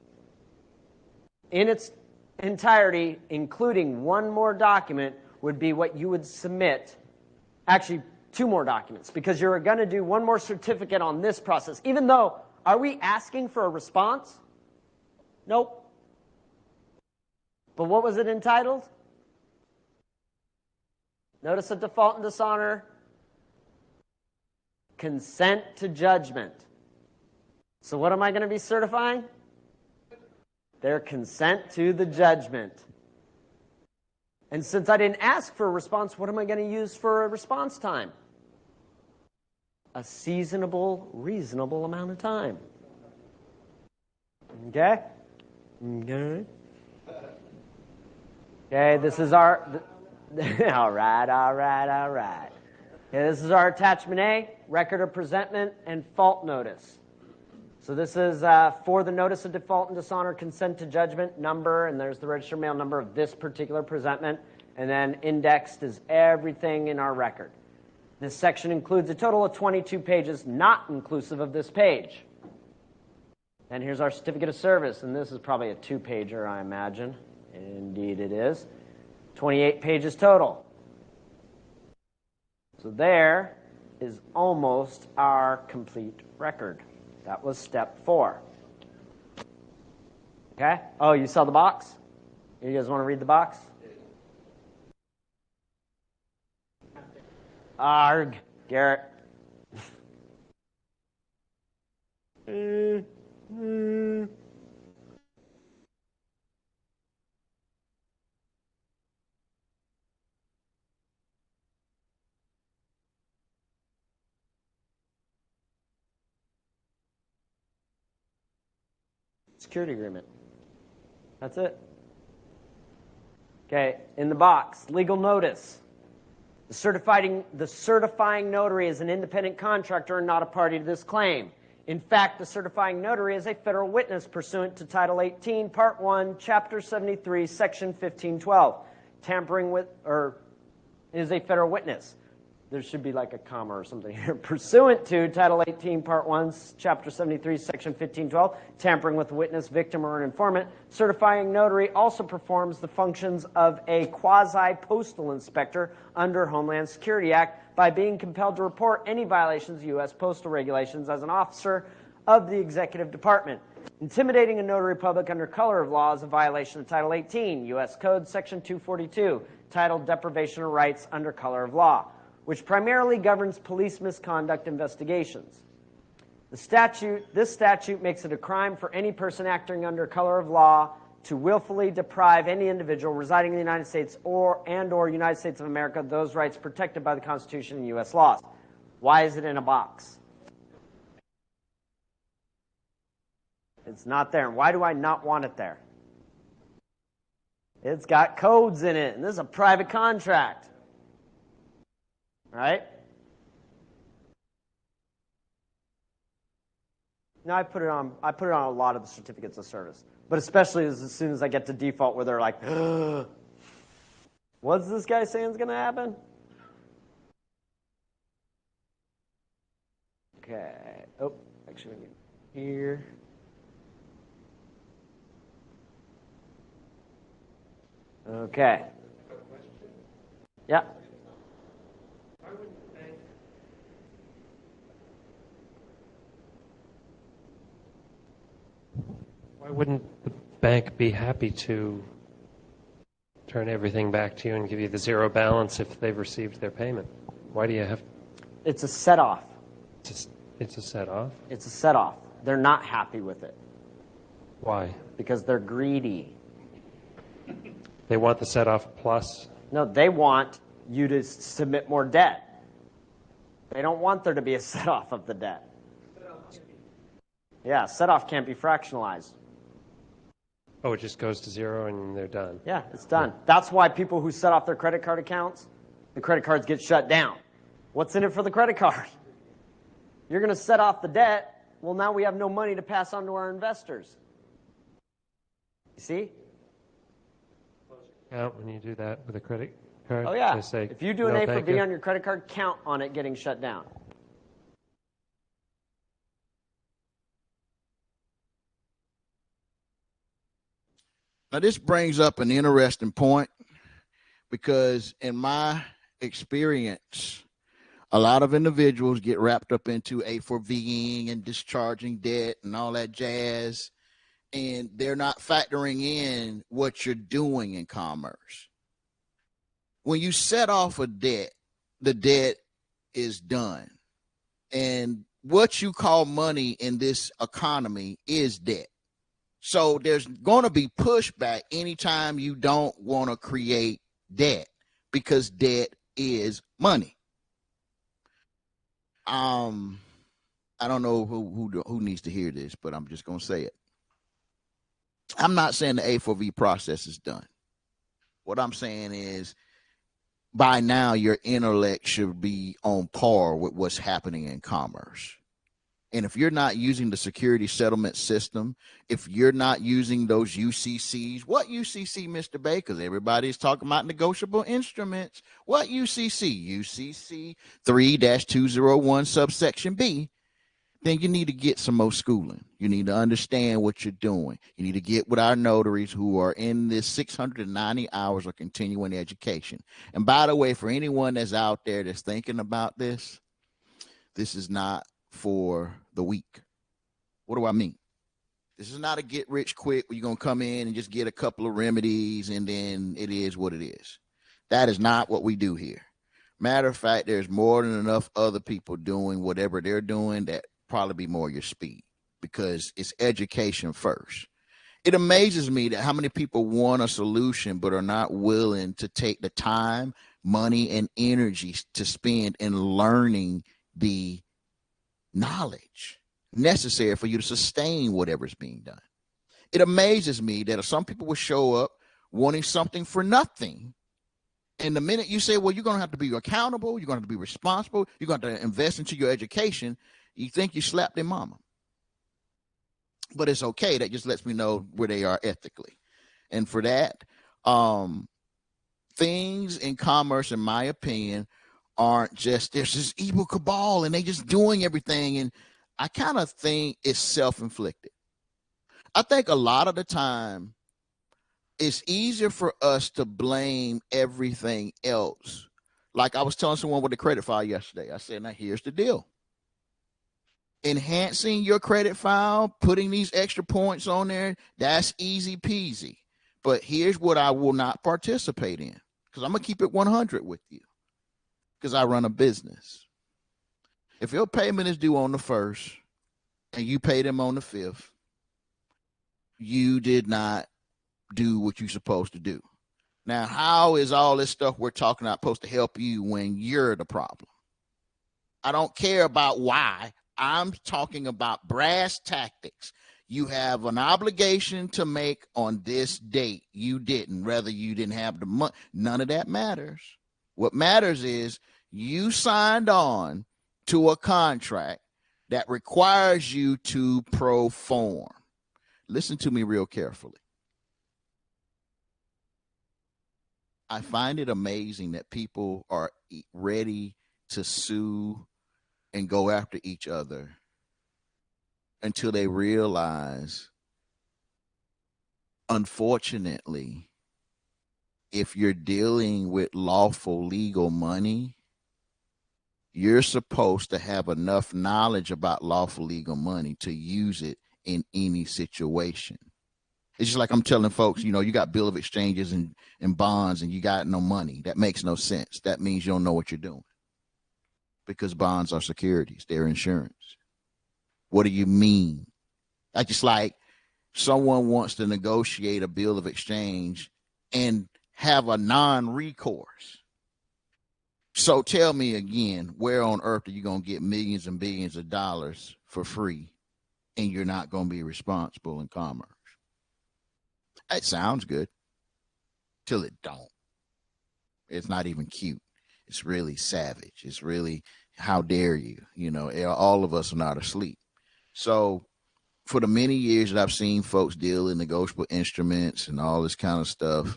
in its entirety, including one more document, would be what you would submit, actually 2 more documents, because you're going to do one more certificate on this process, even though, are we asking for a response? Nope. But what was it entitled? Notice of default and dishonor, consent to judgment. So what am I going to be certifying? Their consent to the judgment. And since I didn't ask for a response, what am I going to use for a response time? A seasonable, reasonable amount of time. Okay? Okay. Okay, this is our... all right. Okay, this is our attachment A, record of presentment and fault notice. So this is for the notice of default and dishonor consent to judgment number, and there's the registered mail number of this particular presentment, and then indexed is everything in our record. This section includes a total of 22 pages, not inclusive of this page. And here's our certificate of service, and this is probably a 2-pager, I imagine. Indeed it is. 28 pages total. So there is almost our complete record. That was step 4. Okay? Oh, you saw the box? You guys want to read the box? Arg, Garrett. Security agreement. That's it. Okay, in the box, legal notice. The certifying notary is an independent contractor and not a party to this claim. In fact, the certifying notary is a federal witness pursuant to Title 18, Part 1, Chapter 73, Section 1512. Tampering with, or is a federal witness. There should be like a comma or something here. Pursuant to Title 18, Part 1, Chapter 73, Section 1512, tampering with a witness, victim, or an informant, certifying notary also performs the functions of a quasi-postal inspector under Homeland Security Act by being compelled to report any violations of U.S. postal regulations as an officer of the Executive Department. Intimidating a notary public under color of law is a violation of Title 18, U.S. Code, Section 242, titled Deprivation of Rights under Color of Law, which primarily governs police misconduct investigations. This statute makes it a crime for any person acting under color of law to willfully deprive any individual residing in the United States or United States of America of those rights protected by the Constitution and U.S. laws. Why is it in a box? It's not there. And why do I not want it there? It's got codes in it, and this is a private contract. Right? Now I put it on a lot of the certificates of service, but especially as soon as I get to default where they're like, what's this guy saying is going to happen? Okay. Oh, actually, here. Okay. Yeah. Why wouldn't the bank be happy to turn everything back to you and give you the zero balance if they've received their payment? Why do you have... It's a set-off. It's a set-off? It's a set-off. They're not happy with it. Why? Because they're greedy. They want the set-off plus? No, they want you to submit more debt. They don't want there to be a set-off of the debt. Yeah, set-off can't be fractionalized. Oh, it just goes to zero and they're done. Yeah, it's done. That's why people who set off their credit card accounts, the credit cards get shut down. What's in it for the credit card? You're going to set off the debt. Well, now we have no money to pass on to our investors. You see? Count when you do that with a credit card? Oh, yeah. They say, If you do an "No, A for thank B you." on your credit card, count on it getting shut down. Now, this brings up an interesting point because in my experience, a lot of individuals get wrapped up into A4Ving and discharging debt and all that jazz, and they're not factoring in what you're doing in commerce. When you set off a debt, the debt is done. And what you call money in this economy is debt. So there's going to be pushback anytime you don't want to create debt because debt is money. I don't know who needs to hear this, but I'm just going to say it. I'm not saying the A4V process is done. What I'm saying is by now your intellect should be on par with what's happening in commerce. And if you're not using the security settlement system, if you're not using those UCCs, what UCC, Mr. Bay? Because everybody's talking about negotiable instruments. What UCC? UCC 3-201 subsection B. Then you need to get some more schooling. You need to understand what you're doing. You need to get with our notaries who are in this 690 hours of continuing education. And by the way, for anyone that's out there that's thinking about this, this is not for the weak. What do I mean? This is not a get rich quick where you're going to come in and just get a couple of remedies and then it is what it is. That is not what we do here. Matter of fact, there's more than enough other people doing whatever they're doing that probably be more your speed because it's education first. It amazes me that how many people want a solution but are not willing to take the time, money, and energy to spend in learning the knowledge necessary for you to sustain whatever's being done. It amazes me that some people will show up wanting something for nothing And the minute you say, well, you're going to have to be accountable, you're going to have to be responsible, you're going to have to invest into your education, you think you slapped their mama. But it's okay. That just lets me know where they are ethically. And for that, things in commerce, in my opinion, aren't just, there's this evil cabal and they just doing everything. And I kind of think it's self-inflicted. I think a lot of the time, it's easier for us to blame everything else. Like I was telling someone with the credit file yesterday, I said, now here's the deal. Enhancing your credit file, putting these extra points on there, that's easy peasy. But here's what I will not participate in, because I'm going to keep it 100 with you, because I run a business. If your payment is due on the 1st and you pay them on the 5th, you did not do what you're supposed to do. Now, how is all this stuff we're talking about supposed to help you when you're the problem? I don't care about why. I'm talking about brass tactics. You have an obligation to make on this date. You didn't. Whether you didn't have the money, none of that matters. What matters is you signed on to a contract that requires you to perform. Listen to me real carefully. I find it amazing that people are ready to sue and go after each other until they realize, unfortunately, if you're dealing with lawful legal money, you're supposed to have enough knowledge about lawful legal money to use it in any situation. It's just like I'm telling folks, you know, you got bill of exchanges and bonds and you got no money. That makes no sense. That means you don't know what you're doing, because bonds are securities. They're insurance. What do you mean? I just like someone wants to negotiate a bill of exchange and have a non-recourse. So tell me again, where on earth are you going to get millions and billions of dollars for free and you're not going to be responsible in commerce? It sounds good till it don't. It's not even cute. It's really savage. It's really, how dare you? You know, all of us are not asleep. So for the many years that I've seen folks deal in negotiable instruments and all this kind of stuff,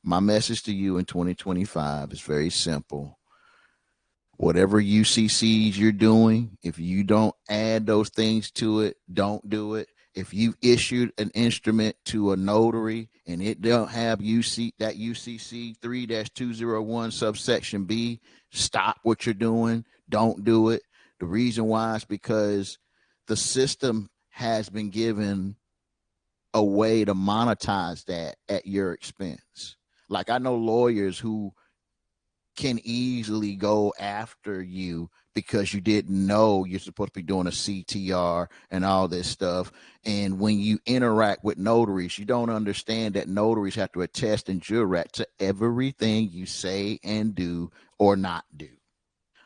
my message to you in 2025 is very simple. Whatever UCCs you're doing, if you don't add those things to it, don't do it. If you've issued an instrument to a notary and it don't have that UCC 3-201 subsection B, stop what you're doing. Don't do it. The reason why is because the system has been given a way to monetize that at your expense. Like I know lawyers who can easily go after you because you didn't know you're supposed to be doing a CTR and all this stuff. And when you interact with notaries, you don't understand that notaries have to attest and jurat to everything you say and do or not do.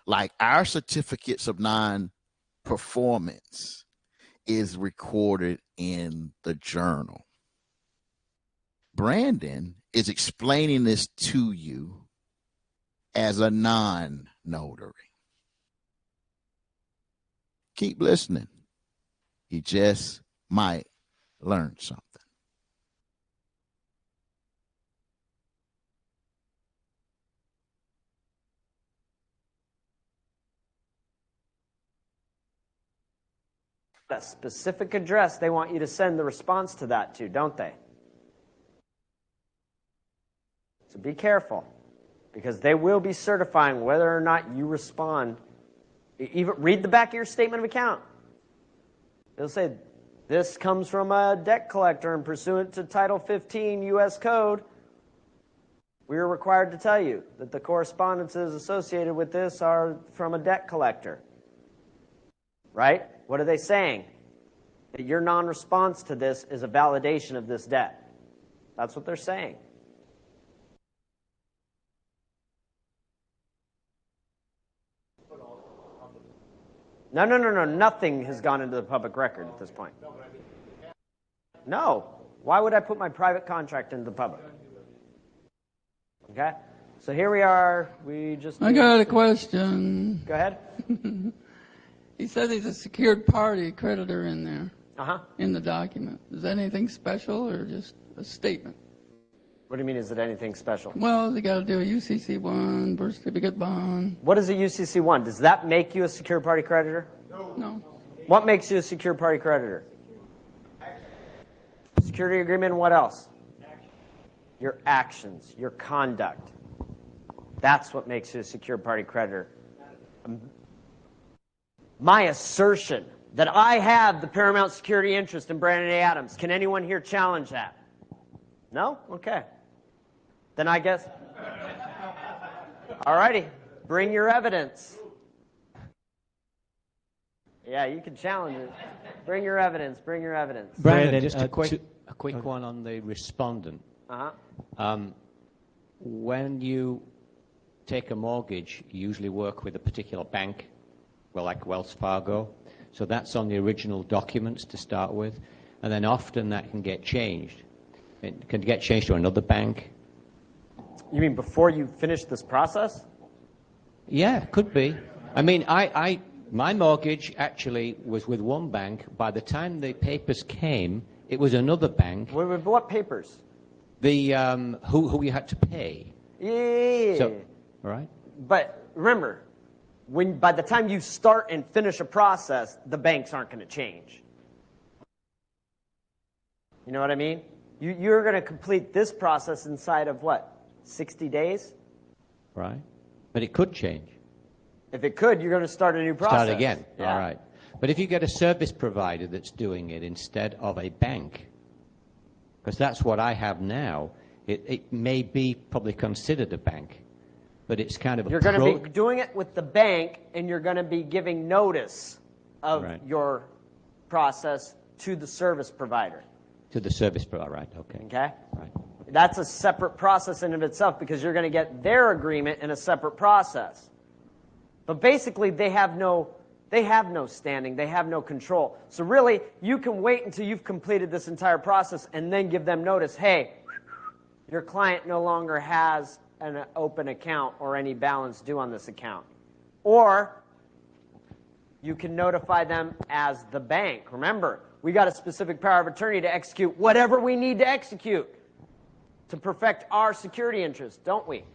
Like our certificates of non-performance is recorded in the journal. Brandon is explaining this to you as a non-notary. Keep listening. You just might learn something. A specific address they want you to send the response to that to, don't they? So be careful, because they will be certifying whether or not you respond. Even read the back of your statement of account. It'll say, this comes from a debt collector and pursuant to Title 15 U.S. Code, we are required to tell you that the correspondences associated with this are from a debt collector. Right? What are they saying? That your non-response to this is a validation of this debt. That's what they're saying. No. Nothing has gone into the public record at this point. No. Why would I put my private contract into the public? Okay? So here we are. We just. I got a question. Go ahead. He said he's a secured party creditor in there. Uh-huh. In the document. Is that anything special or just a statement? What do you mean, is it anything special? Well, they got to do a UCC1, birth certificate bond. What is a UCC1? Does that make you a secured party creditor? No. What makes you a secured party creditor? Security agreement and what else? Your actions, your conduct. That's what makes you a secured party creditor. My assertion that I have the paramount security interest in Brandon A. Adams, can anyone here challenge that? No? Okay. Then I guess. All righty. Bring your evidence. Yeah, you can challenge it. Bring your evidence. Bring your evidence. Brandon, just a quick one on the respondent. Uh-huh. When you take a mortgage, you usually work with a particular bank, well, like Wells Fargo. So that's on the original documents to start with. And then often that can get changed. It can get changed to another bank. You mean before you finish this process? Yeah, could be. I mean, my mortgage actually was with one bank. By the time the papers came, it was another bank. What papers? The who you had to pay. Yeah. So, right. But remember, by the time you start and finish a process, the banks aren't going to change. You know what I mean? You're going to complete this process inside of what? 60 days? Right. But it could change. If it could, you're going to start a new process. Start again. Yeah. All right. But if you get a service provider that's doing it instead of a bank, because that's what I have now, it may be probably considered a bank, but it's kind of You're going to be doing it with the bank, and you're going to be giving notice of your process to the service provider. To the service provider, right? Okay. Okay? Right. That's a separate process in of itself because you're going to get their agreement in a separate process. But basically, they have no standing. They have no control. So really, you can wait until you've completed this entire process and then give them notice, hey, your client no longer has an open account or any balance due on this account. Or you can notify them as the bank. Remember, we got a specific power of attorney to execute whatever we need to execute to perfect our security interests, don't we?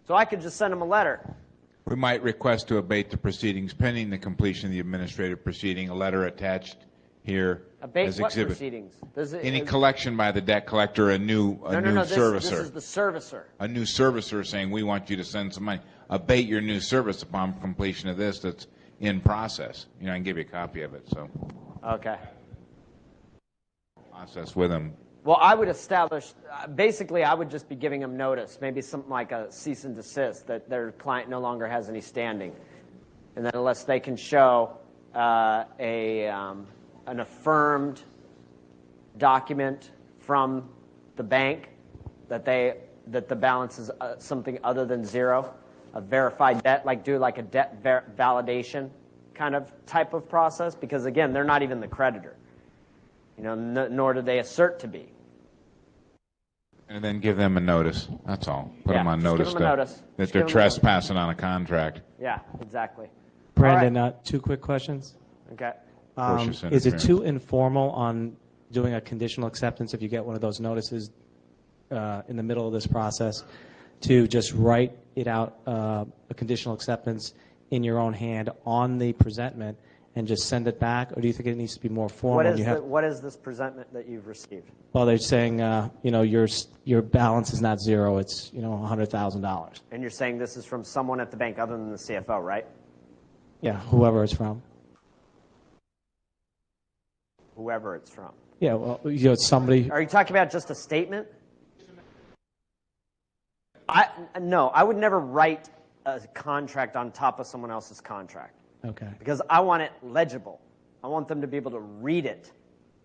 So I could just send them a letter. We might request to abate the proceedings pending the completion of the administrative proceeding, a letter attached here Abate as what exhibit. proceedings? Any collection by the debt collector, a new No, servicer. this is the servicer. A new servicer saying, we want you to send some money. Abate your new service upon completion of this that's in process. You know, I can give you a copy of it, so. Okay. Process with them. Well, I would establish, basically, I would just be giving them notice, maybe something like a cease and desist, that their client no longer has any standing. And then unless they can show an affirmed document from the bank that the balance is something other than zero, a verified debt, do like a debt validation kind of type of process, because again, they're not even the creditor. You know, nor do they assert to be. And then give them a notice. That's all. Put them on just notice, give them a notice. that Just they're give them a notice. trespassing on a contract. Yeah, exactly. Brandon, two quick questions. Okay. Cautious Is it interference. too informal on doing a conditional acceptance if you get one of those notices in the middle of this process to just write it out, a conditional acceptance in your own hand on the presentment and just send it back, or do you think it needs to be more formal? What is this presentment that you've received? Well, they're saying, your balance is not zero; it's $100,000. And you're saying this is from someone at the bank other than the CFO, right? Yeah, whoever it's from. Whoever it's from. Yeah, well, it's somebody. Are you talking about just a statement? No, I would never write a contract on top of someone else's contract. Okay. Because I want it legible. I want them to be able to read it.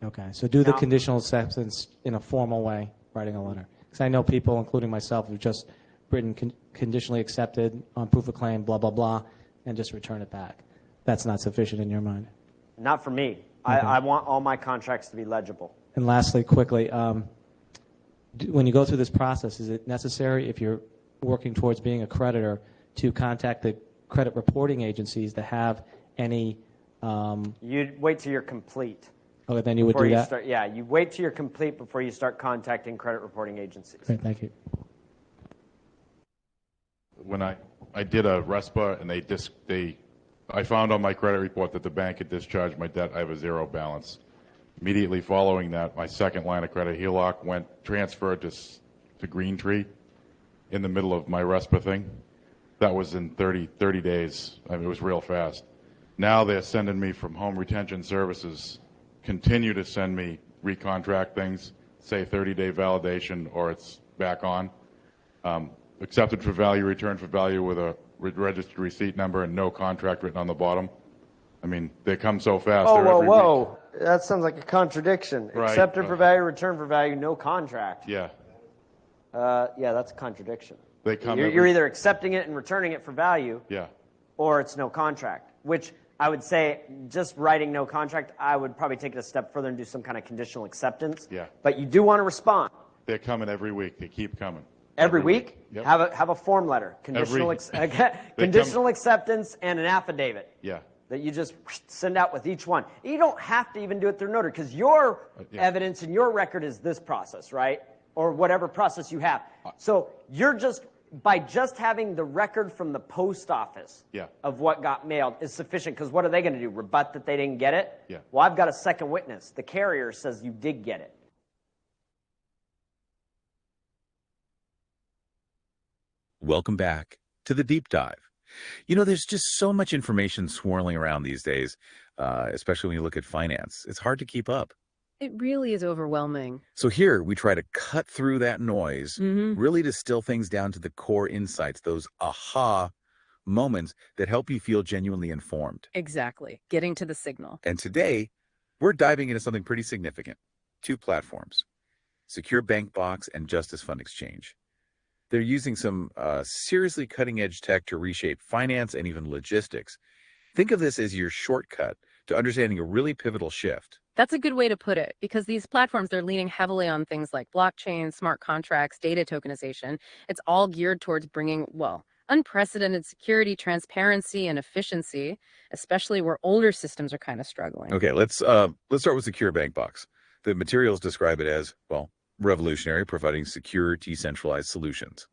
Okay, so do the Now- conditional acceptance in a formal way, writing a letter. Because I know people, including myself, who've just written conditionally accepted on proof of claim, blah, blah, blah, and just return it back. That's not sufficient in your mind. Not for me. Okay. I want all my contracts to be legible. And lastly, quickly, when you go through this process, is it necessary if you're working towards being a creditor to contact the credit reporting agencies that have any. You'd wait till you're complete. Okay, then you would before do you that? Start, yeah, you wait till you're complete before you start contacting credit reporting agencies. Great, thank you. When I did a RESPA and I found on my credit report that the bank had discharged my debt. I have a zero balance. Immediately following that, my second line of credit, HELOC, transferred to Green Tree in the middle of my RESPA thing. That was in 30 days. I mean, it was real fast. Now they're sending me from Home Retention Services, continue to send me recontract things, say 30-day validation, or it's back on. Accepted for value, returned for value with a registered receipt number and no contract written on the bottom. I mean, they come so fast. Oh, They're every week. whoa. That sounds like a contradiction. Right. Accepted for value, returned for value, no contract. Yeah. Yeah, that's a contradiction. They come. You're either accepting it and returning it for value, Yeah. or it's no contract, which I would say just writing no contract, I would probably take it a step further and do some kind of conditional acceptance. Yeah. But you do want to respond. They're coming every week. They keep coming. Every week? Yep. Have a form letter, conditional acceptance, and an affidavit. Yeah. That you just send out with each one. You don't have to even do it through notary because your evidence and your record is this process, right? Or whatever process you have. So you're by just having the record from the post office of what got mailed is sufficient because what are they going to do? Rebut that they didn't get it? Yeah. Well, I've got a second witness. The carrier says you did get it. Welcome back to the Deep Dive. You know, there's just so much information swirling around these days, especially when you look at finance. It's hard to keep up. It really is overwhelming. So here we try to cut through that noise, really distill things down to the core insights, those aha moments that help you feel genuinely informed. Exactly. Getting to the signal. And today, we're diving into something pretty significant. 2 platforms, Secure Bank Box and JusticeFund Exchange. They're using some seriously cutting-edge tech to reshape finance and even logistics. Think of this as your shortcut to understanding a really pivotal shift. That's a good way to put it, because these platforms, they're leaning heavily on things like blockchain, smart contracts, data tokenization. It's all geared towards bringing, well, unprecedented security, transparency, and efficiency, especially where older systems are kind of struggling. Okay, let's start with Secure Bank Box. The materials describe it as, well, revolutionary, providing secure, decentralized solutions,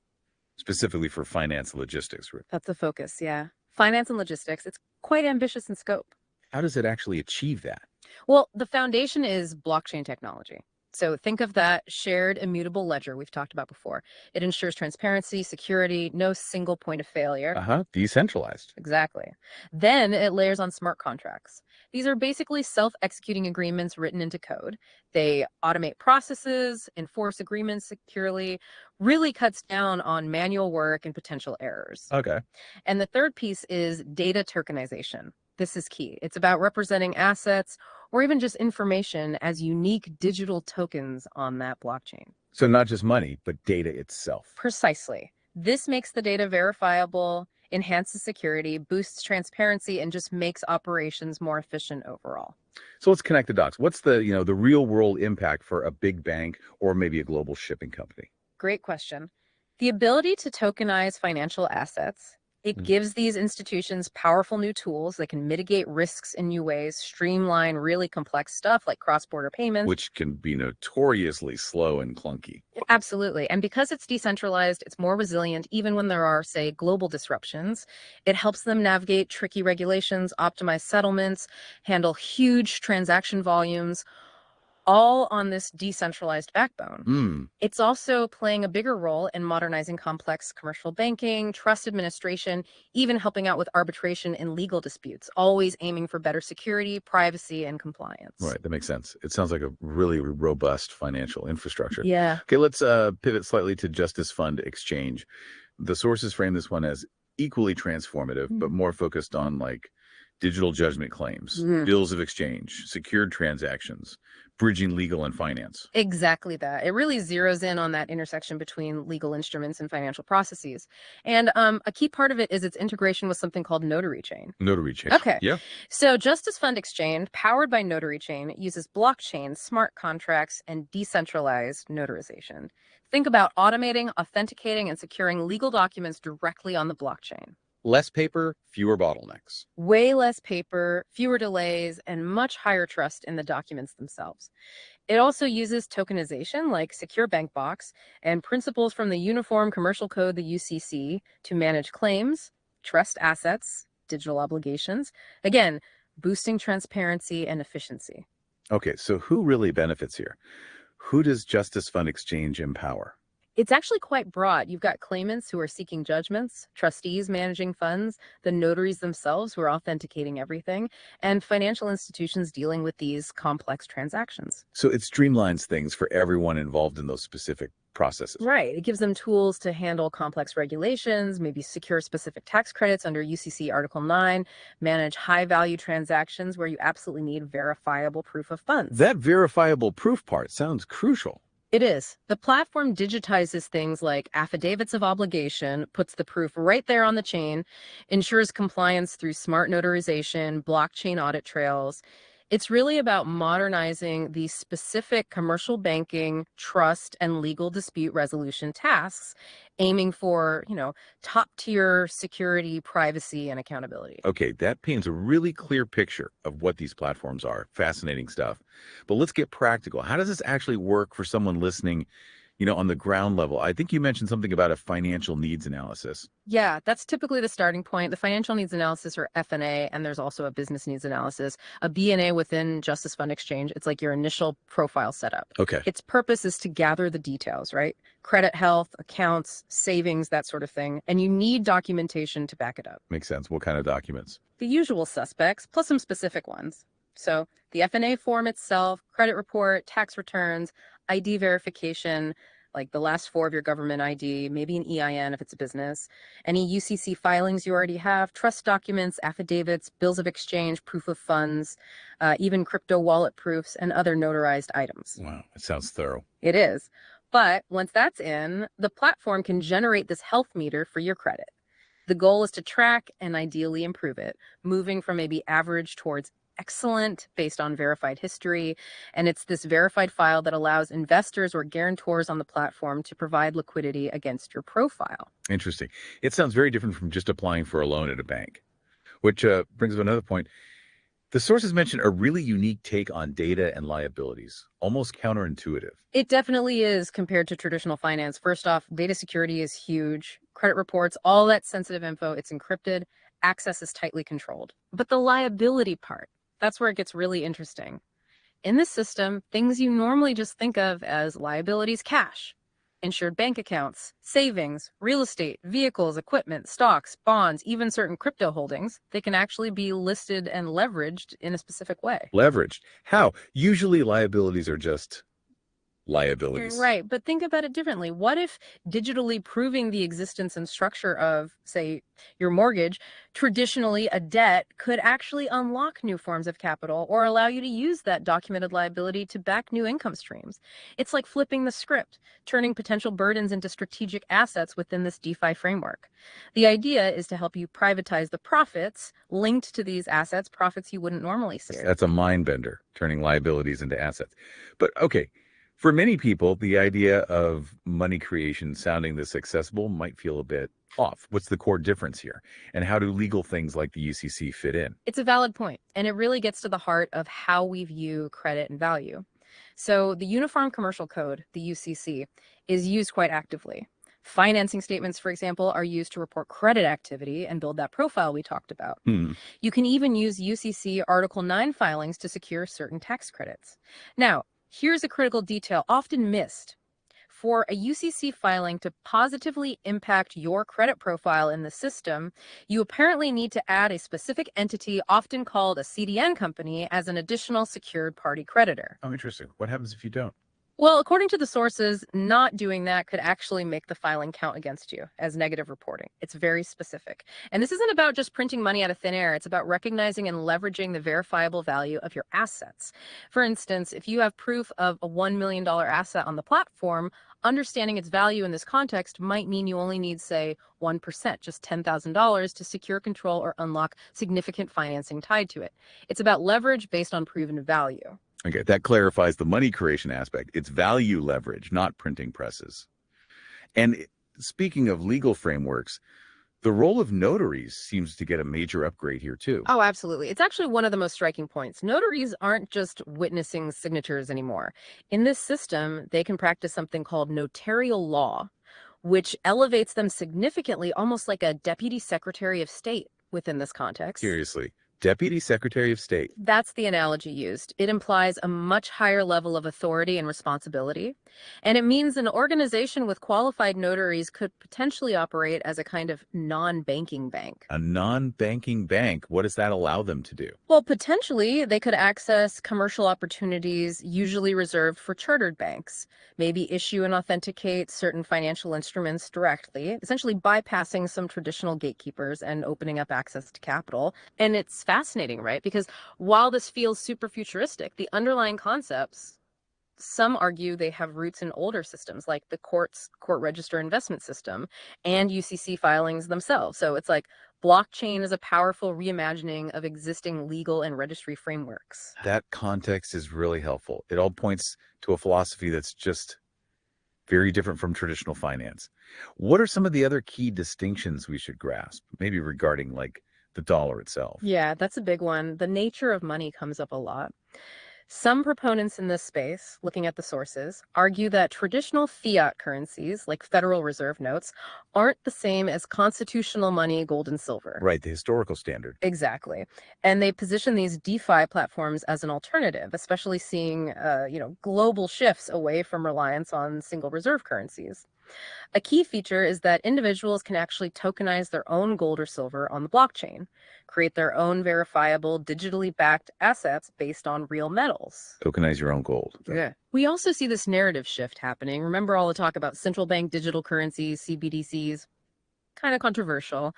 specifically for finance and logistics. That's the focus, yeah. Finance and logistics, it's quite ambitious in scope. How does it actually achieve that? Well, the foundation is blockchain technology. So think of that shared immutable ledger we've talked about before. It ensures transparency, security, no single point of failure. Decentralized. Exactly. Then it layers on smart contracts. These are basically self-executing agreements written into code. They automate processes, enforce agreements securely, really cuts down on manual work and potential errors. Okay. And the third piece is data tokenization. This is key. It's about representing assets or even just information as unique digital tokens on that blockchain. So not just money, but data itself. Precisely. This makes the data verifiable, enhances security, boosts transparency, and just makes operations more efficient overall. So let's connect the dots. What's the real world impact for a big bank or maybe a global shipping company? Great question. The ability to tokenize financial assets, it gives these institutions powerful new tools that can mitigate risks in new ways, streamline really complex stuff like cross-border payments. Which can be notoriously slow and clunky. Absolutely. And because it's decentralized, it's more resilient even when there are, say, global disruptions. It helps them navigate tricky regulations, optimize settlements, handle huge transaction volumes, all on this decentralized backbone. It's also playing a bigger role in modernizing complex commercial banking, trust administration, even helping out with arbitration and legal disputes, always aiming for better security, privacy, and compliance. Right, that makes sense. It sounds like a really robust financial infrastructure. Yeah. Okay, let's pivot slightly to JusticeFund Exchange. The sources frame this one as equally transformative, but more focused on like digital judgment claims, bills of exchange, secured transactions, bridging legal and finance. Exactly that. It really zeroes in on that intersection between legal instruments and financial processes. And a key part of it is its integration with something called NotaryChain. NotaryChain. Okay. Yeah. So JusticeFund Exchange, powered by NotaryChain, uses blockchain, smart contracts, and decentralized notarization. Think about automating, authenticating, and securing legal documents directly on the blockchain. Less paper, fewer bottlenecks. Way less paper, fewer delays, and much higher trust in the documents themselves. It also uses tokenization like Secure Bank Box and principles from the Uniform Commercial Code, the UCC, to manage claims, trust assets, digital obligations. Again, boosting transparency and efficiency. Okay, so who really benefits here? Who does JusticeFund Exchange empower? It's actually quite broad. You've got claimants who are seeking judgments, trustees managing funds, the notaries themselves who are authenticating everything, and financial institutions dealing with these complex transactions. So it streamlines things for everyone involved in those specific processes. Right. It gives them tools to handle complex regulations, maybe secure specific tax credits under UCC Article 9, manage high-value transactions where you absolutely need verifiable proof of funds. That verifiable proof part sounds crucial. It is. The platform digitizes things like affidavits of obligation, puts the proof right there on the chain, ensures compliance through smart notarization, blockchain audit trails. It's really about modernizing the specific commercial banking, trust, and legal dispute resolution tasks, aiming for, top tier security, privacy, and accountability. Okay, that paints a really clear picture of what these platforms are. Fascinating stuff. But let's get practical. How does this actually work for someone listening, on the ground level? I think you mentioned something about a financial needs analysis. Yeah, that's typically the starting point. The financial needs analysis, or FNA, and there's also a business needs analysis, a BNA within JusticeFund Exchange. It's like your initial profile setup. Okay. Its purpose is to gather the details, right? Credit health, accounts, savings, that sort of thing. And you need documentation to back it up. Makes sense. What kind of documents? The usual suspects, plus some specific ones. So the FNA form itself, credit report, tax returns, ID verification, like the last 4 of your government ID, maybe an EIN if it's a business, any UCC filings you already have, trust documents, affidavits, bills of exchange, proof of funds, even crypto wallet proofs, and other notarized items. Wow, it sounds thorough. It is. But once that's in, the platform can generate this health meter for your credit. The goal is to track and ideally improve it, moving from maybe average towards excellent based on verified history. And it's this verified file that allows investors or guarantors on the platform to provide liquidity against your profile. Interesting. It sounds very different from just applying for a loan at a bank, which brings up another point. The sources mentioned a really unique take on data and liabilities, almost counterintuitive. It definitely is compared to traditional finance. First off, data security is huge. Credit reports, all that sensitive info, it's encrypted. Access is tightly controlled. But the liability part, that's where it gets really interesting. In this system, things you normally just think of as liabilities: cash, insured bank accounts, savings, real estate, vehicles, equipment, stocks, bonds, even certain crypto holdings, they can actually be listed and leveraged in a specific way. Leveraged? How? Usually liabilities are just liabilities. Right, but think about it differently. What if digitally proving the existence and structure of, say, your mortgage, traditionally a debt, could actually unlock new forms of capital or allow you to use that documented liability to back new income streams? It's like flipping the script, turning potential burdens into strategic assets within this DeFi framework. The idea is to help you privatize the profits linked to these assets, profits you wouldn't normally see. That's a mind bender, turning liabilities into assets. But okay, for many people, the idea of money creation sounding this accessible might feel a bit off. What's the core difference here? And how do legal things like the UCC fit in? It's a valid point, and it really gets to the heart of how we view credit and value. So the Uniform Commercial Code, the UCC, is used quite actively. Financing statements, for example, are used to report credit activity and build that profile we talked about. You can even use UCC Article 9 filings to secure certain tax credits. Now, here's a critical detail often missed. For a UCC filing to positively impact your credit profile in the system, you apparently need to add a specific entity, often called a CDN company, as an additional secured party creditor. Oh, interesting. What happens if you don't? Well, according to the sources, not doing that could actually make the filing count against you as negative reporting. It's very specific. And this isn't about just printing money out of thin air. It's about recognizing and leveraging the verifiable value of your assets. For instance, if you have proof of a $1 million asset on the platform, understanding its value in this context might mean you only need, say, 1%, just $10,000 to secure control or unlock significant financing tied to it. It's about leverage based on proven value. Okay, that clarifies the money creation aspect. It's value leverage, not printing presses. And speaking of legal frameworks, the role of notaries seems to get a major upgrade here too. Oh, absolutely. It's actually one of the most striking points. Notaries aren't just witnessing signatures anymore. In this system, they can practice something called notarial law, which elevates them significantly, almost like a deputy secretary of state within this context. Seriously, Deputy Secretary of State. That's the analogy used. It implies a much higher level of authority and responsibility. And it means an organization with qualified notaries could potentially operate as a kind of non-banking bank. A non-banking bank, what does that allow them to do? Well, potentially they could access commercial opportunities usually reserved for chartered banks, maybe issue and authenticate certain financial instruments directly, essentially bypassing some traditional gatekeepers and opening up access to capital. And it's fascinating, right? Because while this feels super futuristic, the underlying concepts, some argue they have roots in older systems like the court register investment system and UCC filings themselves. So it's like blockchain is a powerful reimagining of existing legal and registry frameworks. That context is really helpful. It all points to a philosophy that's just very different from traditional finance. What are some of the other key distinctions we should grasp, maybe regarding like the dollar itself? Yeah, that's a big one. The nature of money comes up a lot. Some proponents in this space, looking at the sources, argue that traditional fiat currencies, like Federal Reserve notes, aren't the same as constitutional money, gold and silver. Right, the historical standard. Exactly. And they position these DeFi platforms as an alternative, especially seeing global shifts away from reliance on single reserve currencies. A key feature is that individuals can actually tokenize their own gold or silver on the blockchain, create their own verifiable, digitally backed assets based on real metals. Tokenize your own gold. Yeah. We also see this narrative shift happening. Remember all the talk about central bank digital currencies, CBDCs? Kind of controversial.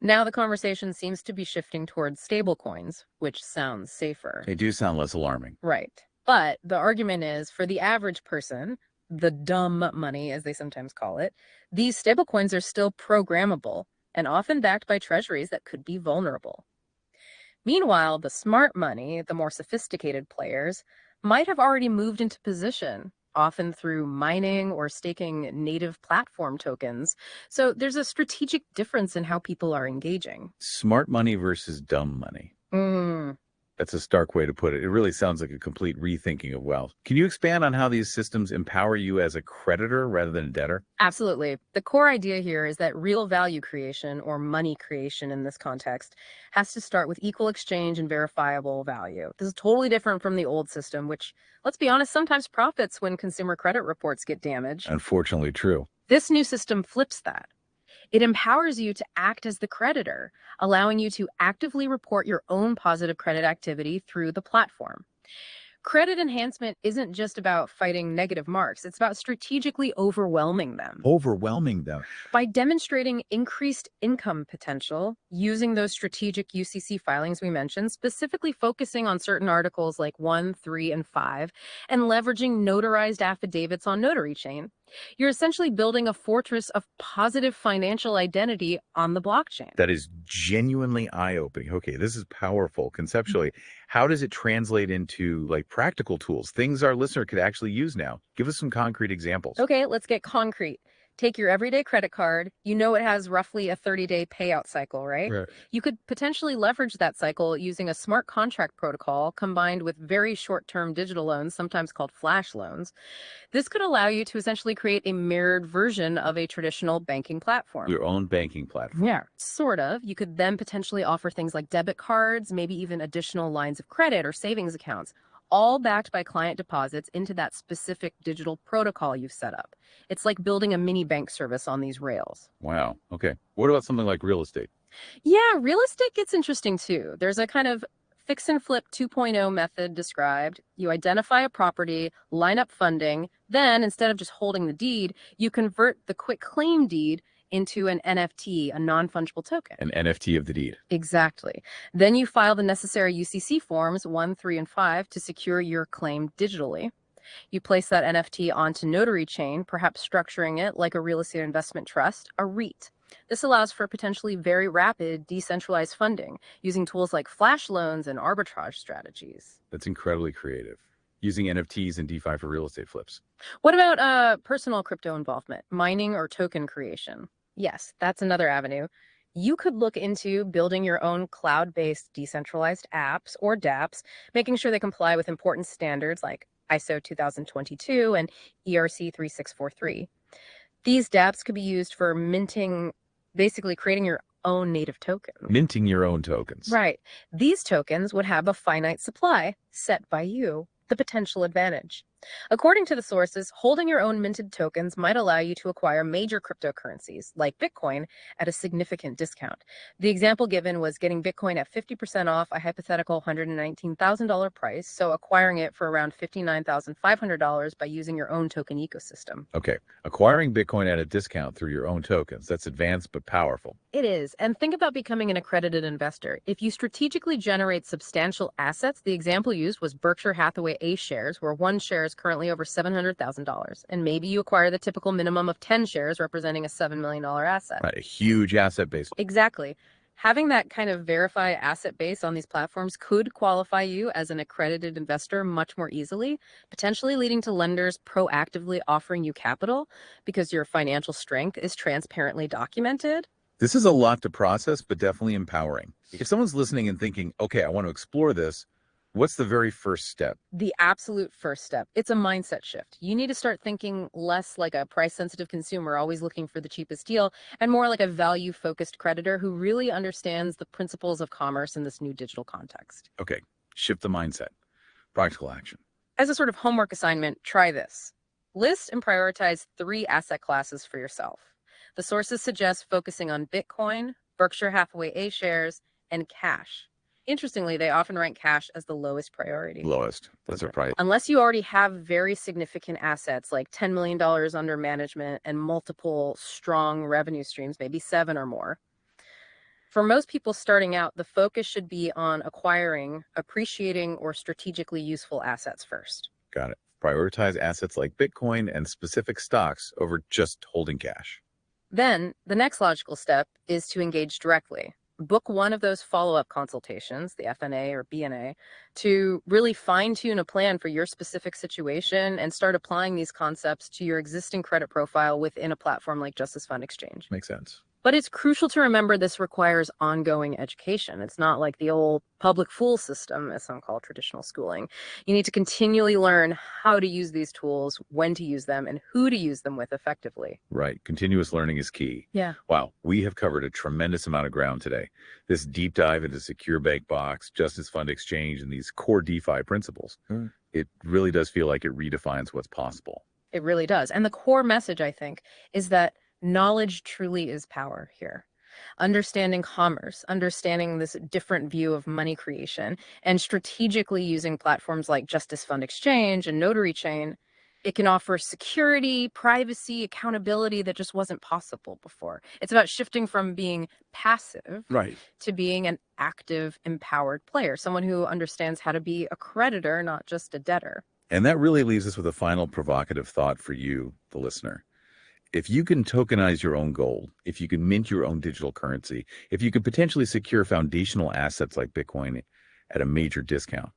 Now the conversation seems to be shifting towards stablecoins, which sounds safer. They do sound less alarming. Right. But the argument is for the average person, the dumb money, as they sometimes call it, these stablecoins are still programmable and often backed by treasuries that could be vulnerable. Meanwhile, the smart money, the more sophisticated players, might have already moved into position, often through mining or staking native platform tokens. So there's a strategic difference in how people are engaging. Smart money versus dumb money. That's a stark way to put it. It really sounds like a complete rethinking of wealth. Can you expand on how these systems empower you as a creditor rather than a debtor? Absolutely. The core idea here is that real value creation, or money creation in this context, has to start with equal exchange and verifiable value. This is totally different from the old system, which, let's be honest, sometimes profits when consumer credit reports get damaged. Unfortunately true. This new system flips that. It empowers you to act as the creditor, allowing you to actively report your own positive credit activity through the platform. Credit enhancement isn't just about fighting negative marks. It's about strategically overwhelming them. Overwhelming them. By demonstrating increased income potential, using those strategic UCC filings we mentioned, specifically focusing on certain articles like 1, 3, and 5, and leveraging notarized affidavits on NotaryChain, you're essentially building a fortress of positive financial identity on the blockchain. That is genuinely eye-opening. Okay, this is powerful conceptually. How does it translate into like practical tools, things our listener could actually use now? Give us some concrete examples. Okay, let's get concrete. Take your everyday credit card. You know it has roughly a 30-day payout cycle, right? You could potentially leverage that cycle using a smart contract protocol combined with very short-term digital loans, sometimes called flash loans. This could allow you to essentially create a mirrored version of a traditional banking platform. Your own banking platform. Yeah, sort of. You could then potentially offer things like debit cards, maybe even additional lines of credit or savings accounts, all backed by client deposits into that specific digital protocol you've set up. It's like building a mini bank service on these rails. Wow. Okay. What about something like real estate? Yeah, real estate gets interesting too. There's a kind of fix and flip 2.0 method described. You identify a property, line up funding, then instead of just holding the deed, you convert the quick claim deed into an NFT, a non-fungible token. An NFT of the deed. Exactly. Then you file the necessary UCC forms 1, 3, and 5 to secure your claim digitally. You place that NFT onto NotaryChain, perhaps structuring it like a real estate investment trust, a REIT. This allows for potentially very rapid decentralized funding using tools like flash loans and arbitrage strategies. That's incredibly creative. Using NFTs and DeFi for real estate flips. What about personal crypto involvement, mining or token creation? Yes, that's another avenue. You could look into building your own cloud-based decentralized apps or dApps, making sure they comply with important standards like ISO 2022 and ERC 3643. These dApps could be used for minting, basically creating your own native token. Minting your own tokens. Right. These tokens would have a finite supply set by you, the potential advantage. According to the sources, holding your own minted tokens might allow you to acquire major cryptocurrencies like Bitcoin at a significant discount. The example given was getting Bitcoin at 50% off a hypothetical $119,000 price, so acquiring it for around $59,500 by using your own token ecosystem. Okay, acquiring Bitcoin at a discount through your own tokens. That's advanced but powerful. It is. And think about becoming an accredited investor. If you strategically generate substantial assets, the example used was Berkshire Hathaway A shares, where one share is currently over $700,000. And maybe you acquire the typical minimum of 10 shares representing a $7 million asset. Right, a huge asset base. Exactly. Having that kind of verified asset base on these platforms could qualify you as an accredited investor much more easily, potentially leading to lenders proactively offering you capital because your financial strength is transparently documented. This is a lot to process, but definitely empowering. If someone's listening and thinking, okay, I want to explore this, what's the very first step? The absolute first step. It's a mindset shift. You need to start thinking less like a price-sensitive consumer, always looking for the cheapest deal, and more like a value-focused creditor who really understands the principles of commerce in this new digital context. Okay, shift the mindset. Practical action. As a sort of homework assignment, try this. List and prioritize 3 asset classes for yourself. The sources suggest focusing on Bitcoin, Berkshire Hathaway A shares, and cash. Interestingly, they often rank cash as the lowest priority. Lowest. That's our price. Unless you already have very significant assets like $10 million under management and multiple strong revenue streams, maybe 7 or more. For most people starting out, the focus should be on acquiring, appreciating, or strategically useful assets first. Got it. Prioritize assets like Bitcoin and specific stocks over just holding cash. Then, the next logical step is to engage directly. Book one of those follow-up consultations, the FNA or BNA, to really fine-tune a plan for your specific situation and start applying these concepts to your existing credit profile within a platform like JusticeFund Exchange. Makes sense. But it's crucial to remember this requires ongoing education. It's not like the old public fool system, as some call traditional schooling. You need to continually learn how to use these tools, when to use them, and who to use them with effectively. Right. Continuous learning is key. Yeah. Wow. We have covered a tremendous amount of ground today. This deep dive into Secure Bank Box, JusticeFund Exchange, and these core DeFi principles. It really does feel like it redefines what's possible. It really does. And the core message, I think, is that knowledge truly is power here. Understanding commerce, understanding this different view of money creation, and strategically using platforms like JusticeFund Exchange and NotaryChain, it can offer security, privacy, accountability that just wasn't possible before. It's about shifting from being passive to being an active, empowered player, someone who understands how to be a creditor, not just a debtor. And that really leaves us with a final provocative thought for you, the listener. If you can tokenize your own gold, if you can mint your own digital currency, if you could potentially secure foundational assets like Bitcoin at a major discount,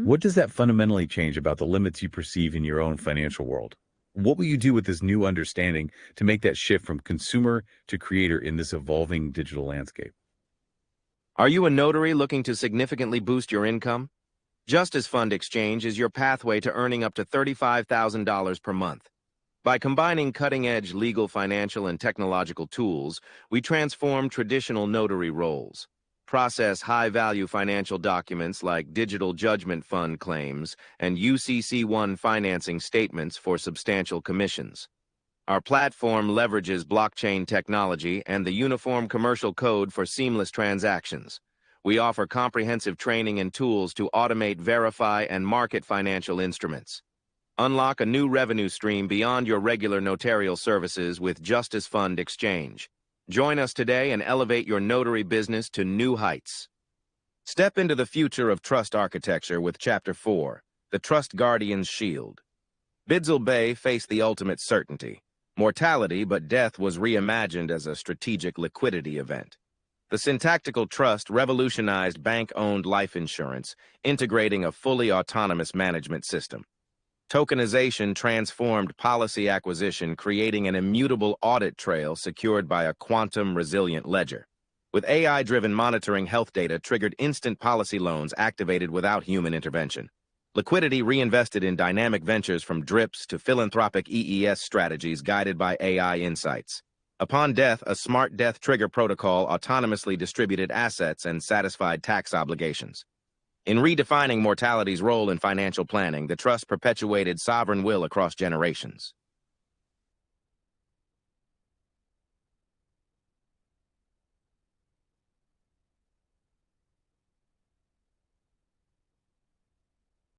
what does that fundamentally change about the limits you perceive in your own financial world? What will you do with this new understanding to make that shift from consumer to creator in this evolving digital landscape? Are you a notary looking to significantly boost your income? JusticeFund Exchange is your pathway to earning up to $35,000 per month. By combining cutting-edge legal, financial, and technological tools, we transform traditional notary roles, process high-value financial documents like digital judgment fund claims and UCC-1 financing statements for substantial commissions. Our platform leverages blockchain technology and the Uniform Commercial Code for seamless transactions. we offer comprehensive training and tools to automate, verify, and market financial instruments. Unlock a new revenue stream beyond your regular notarial services with JusticeFund Exchange. Join us today and elevate your notary business to new heights. Step into the future of trust architecture with Chapter 4, The Trust Guardian's Shield. Bidzell Bay faced the ultimate certainty. Mortality, but death was reimagined as a strategic liquidity event. The syntactical trust revolutionized bank-owned life insurance, integrating a fully autonomous management system. Tokenization transformed policy acquisition, creating an immutable audit trail secured by a quantum-resilient ledger. With AI-driven monitoring, health data triggered instant policy loans activated without human intervention. Liquidity reinvested in dynamic ventures from DRIPs to philanthropic EES strategies guided by AI insights. Upon death, a smart death trigger protocol autonomously distributed assets and satisfied tax obligations. In redefining mortality's role in financial planning, the trust perpetuated sovereign will across generations.